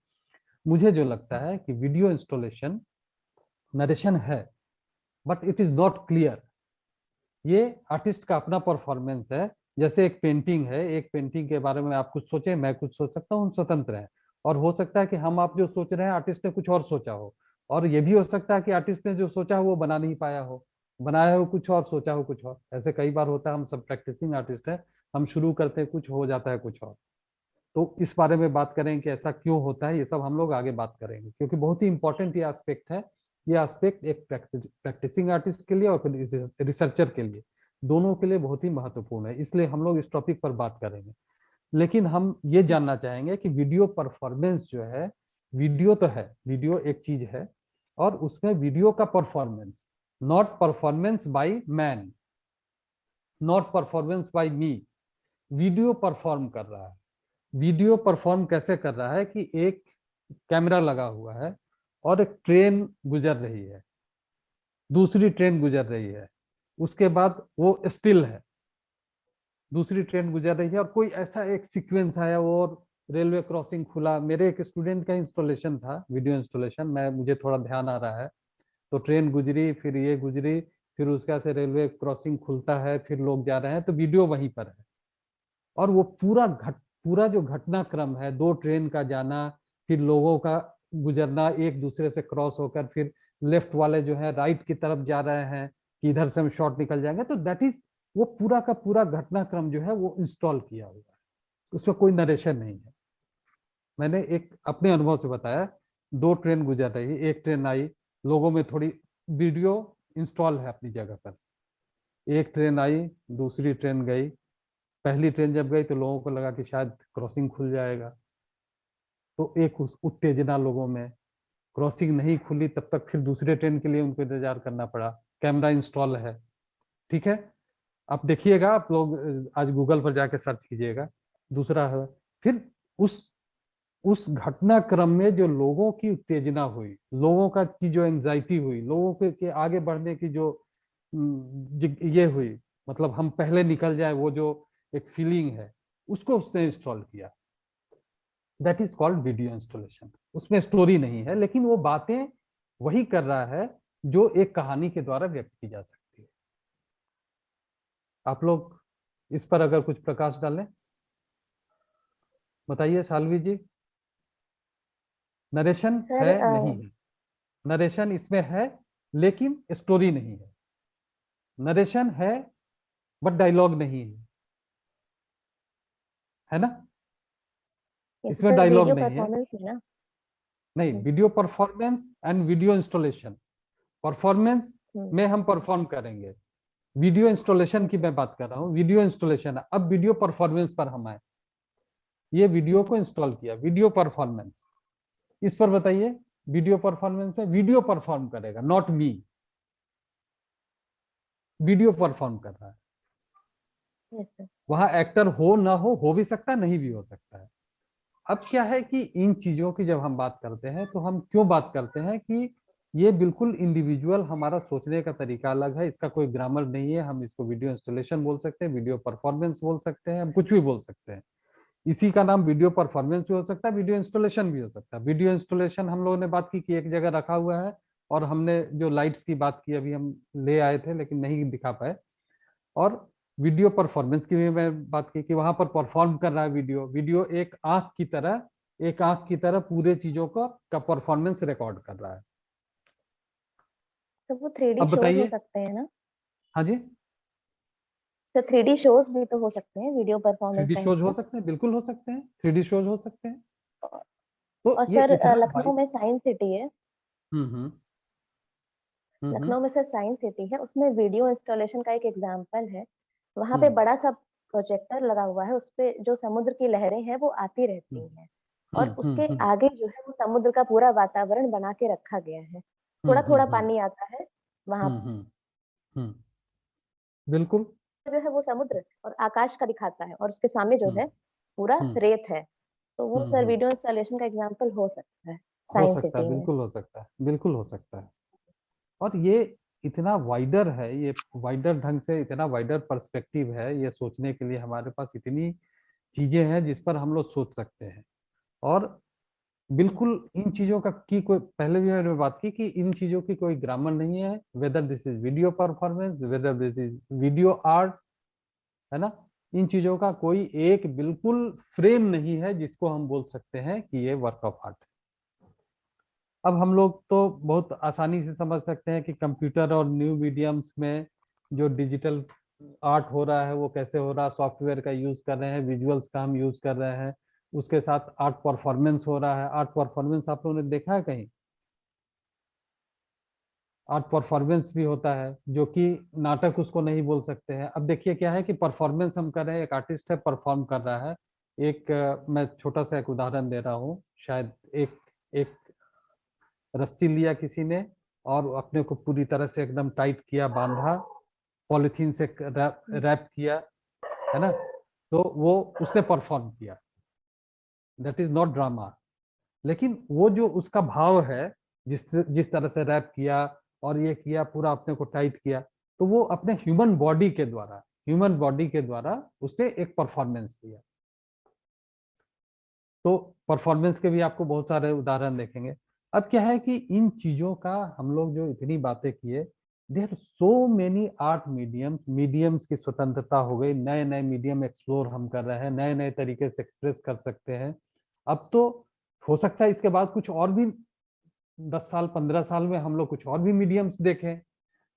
मुझे जो लगता है कि वीडियो इंस्टॉलेशन नरेशन है, but it is not clear. ये आर्टिस्ट का अपना परफॉर्मेंस है। जैसे एक पेंटिंग है, एक पेंटिंग के बारे में आप कुछ सोचे, मैं कुछ सोच सकता हूँ, हम स्वतंत्र हैं। और हो सकता है कि हम आप जो सोच रहे हैं आर्टिस्ट ने कुछ और सोचा हो, और ये भी हो सकता है कि आर्टिस्ट ने जो सोचा हो वो बना नहीं पाया हो, बनाया हो कुछ और, सोचा हो कुछ और। ऐसे कई बार होता है, हम सब प्रैक्टिसिंग आर्टिस्ट हैं, हम शुरू करते हैं कुछ, हो जाता है कुछ और। तो इस बारे में बात करेंगे कि ऐसा क्यों होता है, ये सब हम लोग आगे बात करेंगे, क्योंकि बहुत ही इंपॉर्टेंट ये एस्पेक्ट है। ये एस्पेक्ट एक प्रैक्टिसिंग आर्टिस्ट के लिए और फिर रिसर्चर के लिए, दोनों के लिए बहुत ही महत्वपूर्ण है, इसलिए हम लोग इस टॉपिक पर बात करेंगे। लेकिन हम ये जानना चाहेंगे कि वीडियो परफॉर्मेंस जो है, वीडियो तो है, वीडियो एक चीज है, और उसमें वीडियो का performance, not performance by man, not performance by me, video perform कर रहा है। वीडियो परफॉर्म कैसे कर रहा है कि एक कैमरा लगा हुआ है और एक ट्रेन गुजर रही है, दूसरी ट्रेन गुजर रही है, उसके बाद वो स्टिल है, दूसरी ट्रेन गुजर रही है, और कोई ऐसा एक सीक्वेंस आया और रेलवे क्रॉसिंग खुला। मेरे एक स्टूडेंट का इंस्टॉलेशन था, वीडियो इंस्टॉलेशन, मैं मुझे थोड़ा ध्यान आ रहा है, तो ट्रेन गुजरी, फिर ये गुजरी, फिर उसका से रेलवे क्रॉसिंग खुलता है, फिर लोग जा रहे हैं, तो वीडियो वहीं पर है। और वो पूरा जो घटनाक्रम है, 2 ट्रेन का जाना, फिर लोगों का गुजरना एक दूसरे से क्रॉस होकर, फिर लेफ्ट वाले जो है राइट की तरफ जा रहे हैं कि इधर से हम शॉर्ट निकल जाएंगे, तो दैट इज, वो पूरा का पूरा घटनाक्रम जो है वो इंस्टॉल किया हुआ है, उसमें कोई नरेशन नहीं है। मैंने एक अपने अनुभव से बताया, 2 ट्रेन गुजर रही, एक ट्रेन आई, लोगों में थोड़ी, वीडियो इंस्टॉल है अपनी जगह पर, एक ट्रेन आई, दूसरी ट्रेन गई, पहली ट्रेन जब गई तो लोगों को लगा कि शायद क्रॉसिंग खुल जाएगा, तो एक उत्तेजना लोगों में, क्रॉसिंग नहीं खुली तब तक फिर दूसरे ट्रेन के लिए उनको इंतजार करना पड़ा, कैमरा इंस्टॉल है, ठीक है। आप देखिएगा, आप लोग आज गूगल पर जाके सर्च कीजिएगा, दूसरा है। फिर उस घटनाक्रम में जो लोगों की उत्तेजना हुई, लोगों का की जो एंजाइटी हुई, लोगों के आगे बढ़ने की जो ये हुई, मतलब हम पहले निकल जाए, वो जो एक फीलिंग है, उसको उसने इंस्टॉल किया। That is called video installation. उसमें स्टोरी नहीं है, लेकिन वो बातें वही कर रहा है जो एक कहानी के द्वारा व्यक्त की जा सकती है। आप लोग इस पर अगर कुछ प्रकाश डालें, बताइए शाल्वी जी। नरेशन सर है नहीं है? नरेशन इसमें है लेकिन स्टोरी नहीं है। नरेशन है बट डायलॉग नहीं है ना? इसमें सर डायलॉग वीडियो नहीं है। परफॉर्मेंस है ना? नहीं, video performance and video installation. Performance में हम परफॉर्म करेंगे, वीडियो इंस्टॉलेशन की मैं बात कर रहा हूँ। वीडियो इंस्टॉलेशन है। अब वीडियो परफॉर्मेंस पर हम आए। ये वीडियो को इंस्टॉल किया, वीडियो परफॉर्मेंस, इस पर बताइए। वीडियो परफॉर्मेंस में वीडियो परफॉर्म करेगा, नॉट मी। वीडियो परफॉर्म कर रहा है। वहां एक्टर हो ना हो भी सकता है, नहीं भी हो सकता है। अब क्या है कि इन चीजों की जब हम बात करते हैं तो हम क्यों बात करते हैं कि ये बिल्कुल इंडिविजुअल, हमारा सोचने का तरीका अलग है, इसका कोई ग्रामर नहीं है। हम इसको वीडियो इंस्टॉलेशन बोल सकते हैं, वीडियो परफॉर्मेंस बोल सकते हैं, हम कुछ भी बोल सकते हैं। इसी का नाम वीडियो परफॉर्मेंस भी हो सकता है, वीडियो इंस्टॉलेशन भी हो सकता है। वीडियो इंस्टॉलेशन हम लोगों ने बात की कि एक जगह रखा हुआ है और हमने जो लाइट्स की बात की अभी हम ले आए थे लेकिन नहीं दिखा पाए। और वीडियो परफॉर्मेंस की भी मैं बात की कि वहां पर परफॉर्म कर रहा है वीडियो। वीडियो एक आंख की तरह, एक आंख की तरह पूरे चीजों का परफॉर्मेंस रिकॉर्ड कर रहा है। तो वो 3D अब शोज हो बताइए। सकते हैं ना? हाँ जी, तो 3D शोज भी तो हो सकते हैं video performance 3D type shows हो के। सकते हैं, बिल्कुल हो सकते हैं, 3D शोज हो सकते हैं। और तो ये सर इतना लखनऊ वाइड। में साइंस सिटी है। हम्म हम्म लखनऊ में सर साइंस सिटी है, उसमें वीडियो इंस्टॉलेशन का एक एग्जाम्पल है। वहां पे हम्म बड़ा सा प्रोजेक्टर लगा हुआ है, उसपे जो समुद्र की लहरें हैं वो आती रहती हैं। और उसके हम्म आगे जो है वो समुद्र का पूरा वातावरण बना के रखा गया है। थोड़ा थोड़ा हम्म पानी आता है वहां। हम्म, बिल्कुल। जो है वो समुद्र और आकाश का दिखाता है, और उसके सामने जो हम्म है पूरा हम्म रेत है। तो वो सर हम्म, वीडियो इंस्टॉलेशन का एग्जाम्पल हो सकता है हो साइंस सकता है, सिटी में। बिल्कुल हो सकता है, बिल्कुल हो सकता है। और ये इतना वाइडर है, ये वाइडर ढंग से, इतना वाइडर पर्सपेक्टिव है, ये सोचने के लिए हमारे पास इतनी चीजें हैं जिस पर हम लोग सोच सकते हैं। और बिल्कुल इन चीजों का की कोई, पहले भी मैंने बात की कि इन चीजों की कोई ग्रामर नहीं है। Whether this is video performance, whether this is video art, है ना? इन चीजों का कोई एक बिल्कुल फ्रेम नहीं है जिसको हम बोल सकते हैं कि ये वर्क ऑफ आर्ट है। अब हम लोग तो बहुत आसानी से समझ सकते हैं कि कंप्यूटर और न्यू मीडियम्स में जो डिजिटल आर्ट हो रहा है वो कैसे हो रहा है। सॉफ्टवेयर का यूज कर रहे हैं, विजुअल्स का हम यूज कर रहे हैं, उसके साथ आर्ट परफॉर्मेंस हो रहा है। आर्ट परफॉर्मेंस आप लोगों ने देखा है कहीं? आर्ट परफॉर्मेंस भी होता है जो कि नाटक उसको नहीं बोल सकते हैं। अब देखिए क्या है कि परफॉर्मेंस हम कर रहे हैं, एक आर्टिस्ट है परफॉर्म कर रहा है। एक मैं छोटा सा एक उदाहरण दे रहा हूँ। शायद एक एक रस्सी लिया किसी ने और अपने को पूरी तरह से एकदम टाइट किया, बांधा, पॉलिथीन से रैप किया, है ना? तो वो उसने परफॉर्म किया, दैट इज नॉट ड्रामा। लेकिन वो जो उसका भाव है, जिस जिस तरह से रैप किया और ये किया, पूरा अपने को टाइट किया, तो वो अपने ह्यूमन बॉडी के द्वारा उसने एक परफॉर्मेंस दिया। तो परफॉर्मेंस के भी आपको बहुत सारे उदाहरण देखेंगे। अब क्या है कि इन चीजों का हम लोग जो इतनी बातें किए, देर सो मेनी आर्ट मीडियम्स की स्वतंत्रता हो गई, नए नए मीडियम एक्सप्लोर हम कर रहे हैं, नए नए तरीके से एक्सप्रेस कर सकते हैं। अब तो हो सकता है इसके बाद कुछ और भी 10 साल 15 साल में हम लोग कुछ और भी मीडियम्स देखें।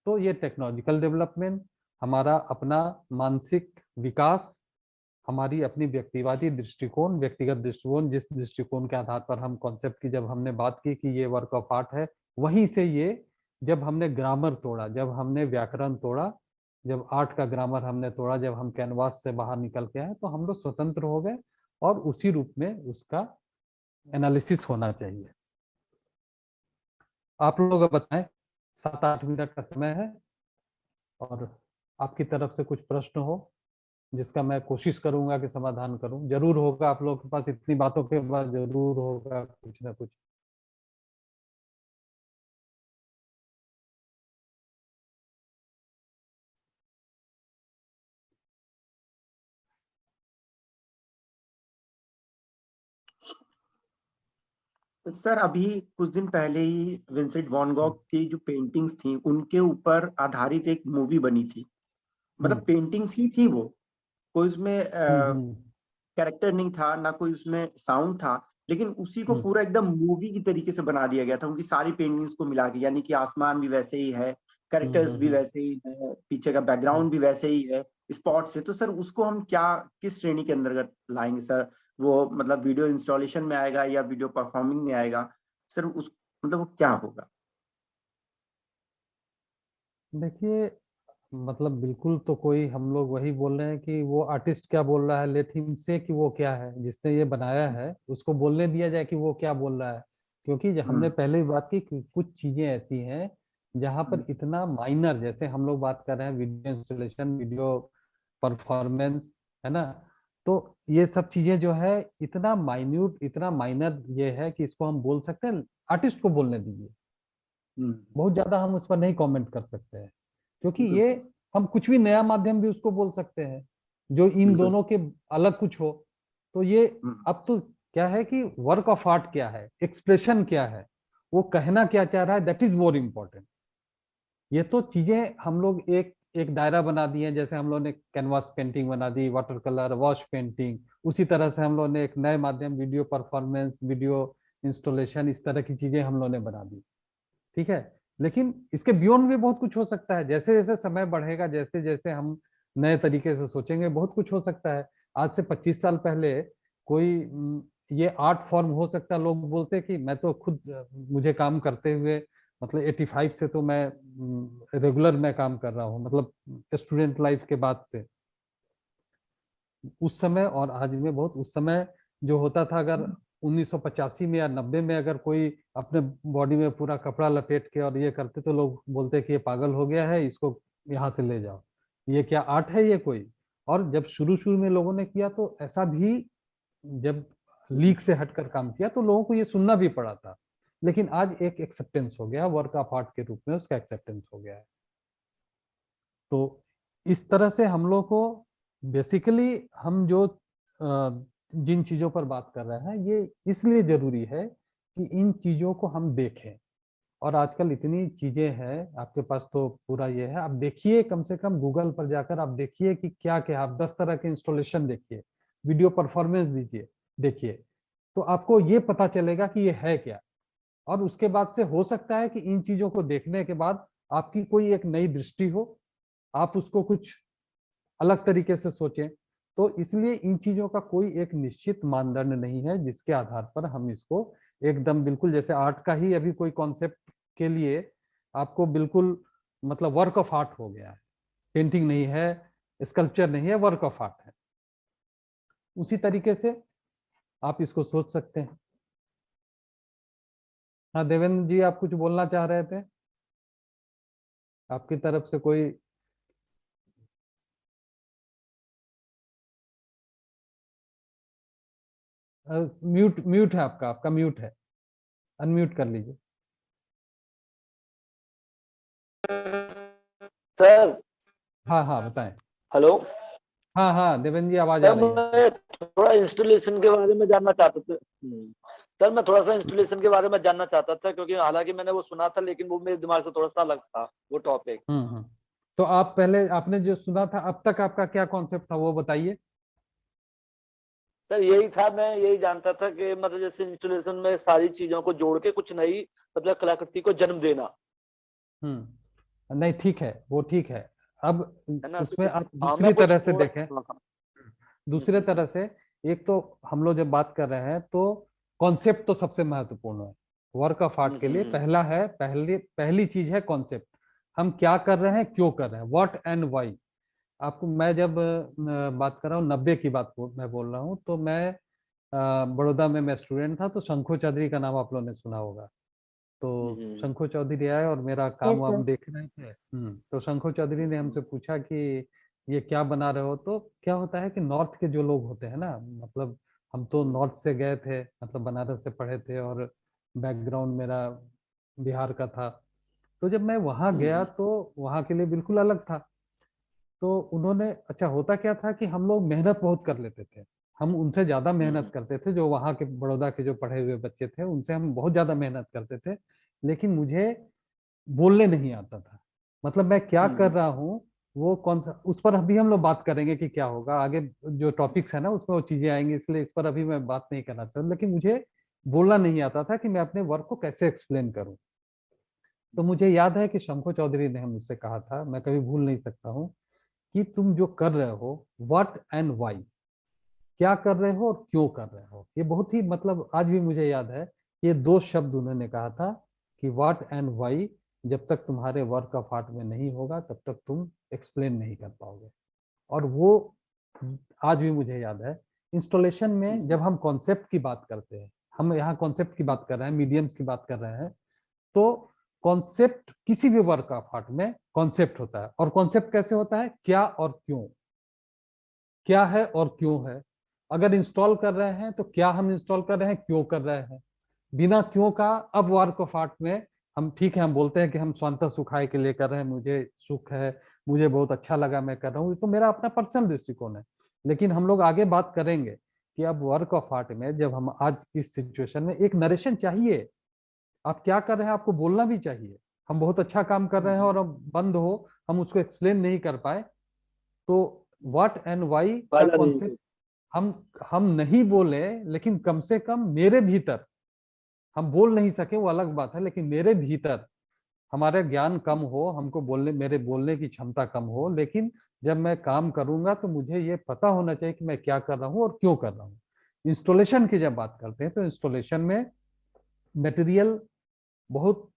तो ये टेक्नोलॉजिकल डेवलपमेंट, हमारा अपना मानसिक विकास, हमारी अपनी व्यक्तिगत दृष्टिकोण, जिस दृष्टिकोण के आधार पर हम कॉन्सेप्ट की जब हमने बात की कि ये वर्क ऑफ आर्ट है, वहीं से ये, जब हमने ग्रामर तोड़ा, जब हमने व्याकरण तोड़ा, जब आर्ट का ग्रामर हमने तोड़ा, जब हम कैनवास से बाहर निकल के आए, तो हम लोग स्वतंत्र हो गए और उसी रूप में उसका एनालिसिस होना चाहिए। आप लोग बताएं, 7-8 मिनट का समय है और आपकी तरफ से कुछ प्रश्न हो जिसका मैं कोशिश करूंगा कि समाधान करूं। जरूर होगा, आप लोगों के पास इतनी बातों के बाद जरूर होगा कुछ ना कुछ। सर अभी कुछ दिन पहले ही विंसेंट वैन गॉग की जो पेंटिंग्स थी उनके ऊपर आधारित एक मूवी बनी थी। मतलब पेंटिंग्स ही थी वो, कोई उसमें कैरेक्टर नहीं था, ना कोई उसमें साउंड था, लेकिन उसी को पूरा एकदम मूवी की तरीके से बना दिया गया था उनकी सारी पेंटिंग्स को मिला के। यानी कि आसमान भी वैसे ही है, कैरेक्टर्स भी वैसे ही है, पीछे का बैकग्राउंड भी वैसे ही है, स्पॉट से। तो सर उसको हम क्या किस श्रेणी के अंतर्गत लाएंगे सर? वो मतलब वीडियो इंस्टॉलेशन में आएगा या वीडियो परफॉर्मिंग में आएगा सर? उस मतलब वो क्या होगा? देखिए, मतलब बिल्कुल तो कोई, हम लोग वही बोल रहे हैं कि वो आर्टिस्ट क्या बोल रहा है, लेट हिम से कि वो क्या है, जिसने ये बनाया है उसको बोलने दिया जाए कि वो क्या बोल रहा है। क्योंकि हमने पहले भी बात की कि कुछ चीजें ऐसी हैं जहां पर इतना माइनर, जैसे हम लोग बात कर रहे हैं वीडियो इंस्टॉलेशन, वीडियो परफॉर्मेंस, है ना। तो ये सब चीजें जो है इतना माइन्यूट, इतना माइनर ये है कि इसको हम बोल सकते हैं, आर्टिस्ट को बोलने दीजिए। बहुत ज्यादा हम उस पर नहीं कमेंट कर सकते हैं, क्योंकि ये हम कुछ भी नया माध्यम भी उसको बोल सकते हैं जो इन दोनों के अलग कुछ हो। तो ये अब तो क्या है कि वर्क ऑफ आर्ट क्या है, एक्सप्रेशन क्या है, वो कहना क्या चाह रहा है, दैट इज मोर इम्पोर्टेंट। ये तो चीजें हम लोग एक एक दायरा बना दिए, जैसे हम लोग ने कैनवास पेंटिंग बना दी, वाटर कलर, वॉश पेंटिंग, उसी तरह से हम लोग ने एक नए माध्यम वीडियो परफॉर्मेंस, वीडियो इंस्टॉलेशन, इस तरह की चीजें हम लोग ने बना दी। ठीक है, लेकिन इसके बियॉन्ड भी बहुत कुछ हो सकता है। जैसे जैसे समय बढ़ेगा, जैसे जैसे हम नए तरीके से सोचेंगे, बहुत कुछ हो सकता है। आज से 25 साल पहले कोई ये आर्ट फॉर्म हो सकता है, लोग बोलते कि मैं तो खुद मुझे काम करते हुए मतलब 85 से तो मैं रेगुलर में काम कर रहा हूँ, मतलब स्टूडेंट लाइफ के बाद से। उस समय और आज में बहुत, उस समय जो होता था, अगर 1985 में या 90 में अगर कोई अपने बॉडी में पूरा कपड़ा लपेट के और ये करते, तो लोग बोलते कि ये पागल हो गया है, इसको यहाँ से ले जाओ, ये क्या आर्ट है ये कोई। और जब शुरू शुरू में लोगों ने किया तो ऐसा भी, जब लीक से हटकर काम किया तो लोगों को ये सुनना भी पड़ा था। लेकिन आज एक एक्सेप्टेंस हो गया, वर्क ऑफ आर्ट के रूप में उसका एक्सेप्टेंस हो गया है। तो इस तरह से हम लोग को बेसिकली, हम जो जिन चीजों पर बात कर रहे हैं, ये इसलिए जरूरी है कि इन चीजों को हम देखें। और आजकल इतनी चीजें हैं आपके पास, तो पूरा ये है, आप देखिए, कम से कम गूगल पर जाकर आप देखिए कि क्या क्या, आप 10 तरह के इंस्टॉलेशन देखिए, वीडियो परफॉर्मेंस दीजिए, देखिए, तो आपको ये पता चलेगा कि ये है क्या। और उसके बाद से हो सकता है कि इन चीजों को देखने के बाद आपकी कोई एक नई दृष्टि हो, आप उसको कुछ अलग तरीके से सोचें। तो इसलिए इन चीजों का कोई एक निश्चित मानदंड नहीं है जिसके आधार पर हम इसको एकदम बिल्कुल, जैसे आर्ट का ही अभी कोई कॉन्सेप्ट के लिए आपको बिल्कुल मतलब वर्क ऑफ आर्ट हो गया है, पेंटिंग नहीं है, स्कल्पचर नहीं है, वर्क ऑफ आर्ट है। उसी तरीके से आप इसको सोच सकते हैं। हाँ देवेंद्र जी, आप कुछ बोलना चाह रहे थे, आपकी तरफ से कोई? म्यूट म्यूट है आपका, आपका म्यूट है, अनम्यूट कर लीजिए। सर। हाँ हाँ बताएं। हेलो। हाँ हाँ देवेंद्र जी, आवाज आ सर रही है। मैं थोड़ा इंस्टॉलेशन के बारे में जानना चाहता था। सर मैं थोड़ा सा इंस्टॉलेशन के बारे में जानना चाहता था, क्योंकि हालांकि मैंने वो सुना था, लेकिन वो मेरे दिमाग से थोड़ा सा अलग था वो टॉपिक। तो आप पहले, आपने जो सुना था अब तक, आपका क्या कॉन्सेप्ट था वो बताइए। सर यही था, मैं यही जानता था कि मतलब जैसे इंस्टॉलेशन में सारी चीजों को जोड़ के कुछ नई मतलब कलाकृति को जन्म देना। नहीं ठीक है, वो ठीक है। अब है ना। उसमें आप हाँ दूसरी मैं कुछ तरह से थोड़ा। देखें, दूसरे तरह से, एक तो हम लोग जब बात कर रहे हैं तो कॉन्सेप्ट तो सबसे महत्वपूर्ण है वर्क ऑफ आर्ट के लिए। पहला है, पहली चीज है कॉन्सेप्ट। हम क्या कर रहे हैं, क्यों कर रहे हैं, व्हाट एंड व्हाई। आपको मैं जब बात कर रहा हूँ 90 की बात मैं बोल रहा हूँ, तो मैं बड़ौदा में मैं स्टूडेंट था, तो शंखो चौधरी का नाम आप लोगों ने सुना होगा। तो शंखो चौधरी आए और मेरा काम वाम देख रहे थे। तो शंखो चौधरी ने हमसे पूछा कि ये क्या बना रहे हो। तो क्या होता है कि नॉर्थ के जो लोग होते हैं ना, मतलब हम तो नॉर्थ से गए थे, मतलब बनारस से पढ़े थे, और बैकग्राउंड मेरा बिहार का था। तो जब मैं वहां गया तो वहां के लिए बिल्कुल अलग था। तो उन्होंने, अच्छा होता क्या था कि हम लोग मेहनत बहुत कर लेते थे, हम उनसे ज्यादा मेहनत करते थे, जो वहाँ के बड़ौदा के जो पढ़े हुए बच्चे थे उनसे हम बहुत ज्यादा मेहनत करते थे, लेकिन मुझे बोलने नहीं आता था। मतलब मैं क्या कर रहा हूँ, वो कौन सा, उस पर अभी हम लोग बात करेंगे कि क्या होगा आगे, जो टॉपिक्स है ना उसमें वो चीजें आएंगी, इसलिए इस पर अभी मैं बात नहीं करना चाहता। लेकिन मुझे बोलना नहीं आता था कि मैं अपने वर्क को कैसे एक्सप्लेन करूं। तो मुझे याद है कि शंभू चौधरी ने मुझसे कहा था, मैं कभी भूल नहीं सकता हूँ, कि तुम जो कर रहे हो, व्हाट एंड व्हाई, क्या कर रहे हो और क्यों कर रहे हो। ये बहुत ही, मतलब आज भी मुझे याद है, ये दो शब्द उन्होंने कहा था कि व्हाट एंड व्हाई जब तक तुम्हारे वर्क ऑफ आर्ट में नहीं होगा तब तक तुम एक्सप्लेन नहीं कर पाओगे। और वो आज भी मुझे याद है। इंस्टॉलेशन में जब हम कॉन्सेप्ट की बात करते हैं, हम यहाँ कॉन्सेप्ट की बात कर रहे हैं, मीडियम्स की बात कर रहे हैं, तो कॉन्सेप्ट किसी भी वर्क ऑफ आर्ट में कॉन्सेप्ट होता है। और कॉन्सेप्ट कैसे होता है, क्या और क्यों, क्या है और क्यों है। अगर इंस्टॉल कर रहे हैं तो क्या हम इंस्टॉल कर रहे हैं, क्यों कर रहे हैं। बिना क्यों का अब वर्क ऑफ आर्ट में हम, ठीक है हम बोलते हैं कि हम स्वांतः सुखाय के लिए कर रहे हैं, मुझे सुख है, मुझे बहुत अच्छा लगा मैं कर रहा हूँ, तो मेरा अपना पर्सनल दृष्टिकोण है। लेकिन हम लोग आगे बात करेंगे कि अब वर्क ऑफ आर्ट में जब हम आज इस सिचुएशन में, एक नरेशन चाहिए, आप क्या कर रहे हैं आपको बोलना भी चाहिए। हम बहुत अच्छा काम कर रहे हैं और अब बंद हो, हम उसको एक्सप्लेन नहीं कर पाए, तो व्हाट एंड व्हाई का कॉन्सेप्ट हम नहीं बोले, लेकिन कम से कम मेरे भीतर, हम बोल नहीं सके वो अलग बात है, लेकिन मेरे भीतर हमारे ज्ञान कम हो, हमको बोलने, मेरे बोलने की क्षमता कम हो, लेकिन जब मैं काम करूंगा तो मुझे ये पता होना चाहिए कि मैं क्या कर रहा हूँ और क्यों कर रहा हूँ। इंस्टॉलेशन की जब बात करते हैं तो इंस्टॉलेशन में मटेरियल बहुत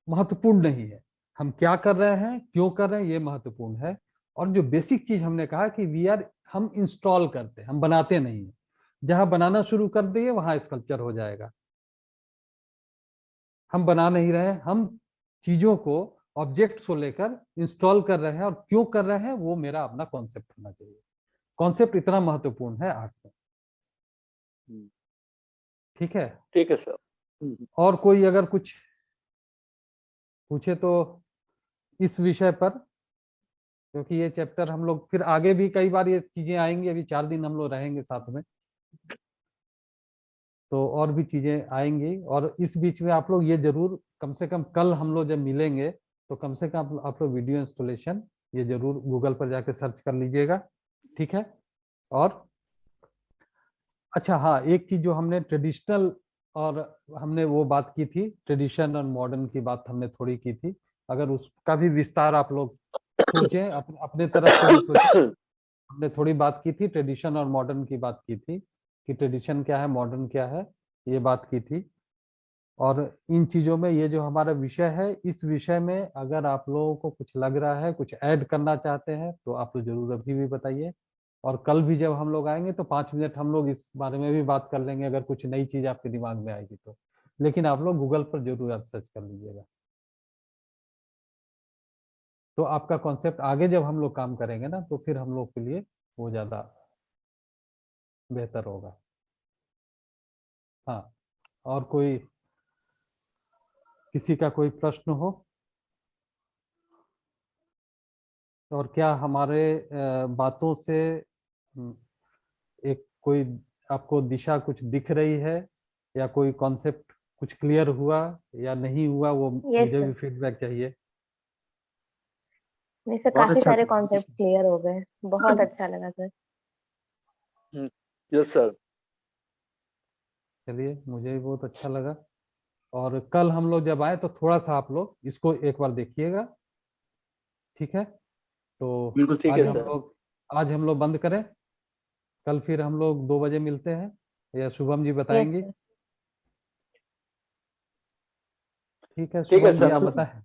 महत्वपूर्ण नहीं है, हम क्या कर रहे हैं, क्यों कर रहे हैं, ये महत्वपूर्ण है। और जो बेसिक चीज हमने कहा कि हम इंस्टॉल करते हैं, हम बनाते नहीं है। जहां बनाना शुरू कर दिए वहां स्कल्पचर हो जाएगा। हम बना नहीं रहे, हम चीजों को, ऑब्जेक्ट्स को लेकर इंस्टॉल कर रहे हैं, और क्यों कर रहे हैं वो मेरा अपना कॉन्सेप्ट होना चाहिए। कॉन्सेप्ट इतना महत्वपूर्ण है आर्ट में। ठीक है, ठीक है सर। और कोई अगर कुछ पूछे तो इस विषय पर, क्योंकि ये चैप्टर हम लोग फिर आगे भी कई बार ये चीजें आएंगी, अभी 4 दिन हम लोग रहेंगे साथ में, तो और भी चीजें आएंगी। और इस बीच में आप लोग ये जरूर, कम से कम कल हम लोग जब मिलेंगे तो कम से कम आप लोग वीडियो इंस्टॉलेशन ये जरूर गूगल पर जाके सर्च कर लीजिएगा। ठीक है। और अच्छा हाँ, एक चीज जो हमने ट्रेडिशनल, और हमने वो बात की थी, ट्रेडिशन और मॉडर्न की बात हमने थोड़ी की थी, अगर उसका भी विस्तार आप लोग सोचें, अपने तरफ से भी सोचें। हमने थोड़ी बात की थी, ट्रेडिशन और मॉडर्न की बात की थी, कि ट्रेडिशन क्या है, मॉडर्न क्या है, ये बात की थी। और इन चीजों में ये जो हमारा विषय है, इस विषय में अगर आप लोगों को कुछ लग रहा है, कुछ ऐड करना चाहते हैं, तो आप लोग जरूर अभी भी बताइए। और कल भी जब हम लोग आएंगे तो 5 मिनट हम लोग इस बारे में भी बात कर लेंगे, अगर कुछ नई चीज आपके दिमाग में आएगी तो। लेकिन आप लोग गूगल पर जरूर सर्च कर लीजिएगा, तो आपका कॉन्सेप्ट आगे जब हम लोग काम करेंगे ना, तो फिर हम लोग के लिए वो ज्यादा बेहतर होगा। हाँ, और कोई, किसी का कोई प्रश्न हो, और क्या हमारे बातों से एक कोई आपको दिशा कुछ दिख रही है, या कोई कॉन्सेप्ट कुछ क्लियर हुआ या नहीं हुआ, वो मुझे भी फीडबैक चाहिए। नहीं सर, काफी सारे कॉन्सेप्ट क्लियर हो गए, बहुत अच्छा लगा सर। Yes sir. चलिए, मुझे भी बहुत अच्छा लगा। और कल हम लोग जब आए तो थोड़ा सा आप लोग इसको एक बार देखिएगा। ठीक है, तो बिल्कुल ठीक है सर। आज हम लोग बंद करें। कल फिर हम लोग 2 बजे मिलते हैं, या शुभम जी बताएंगी। ठीक है, ठीक है शुभम जी सर। आप बताएं।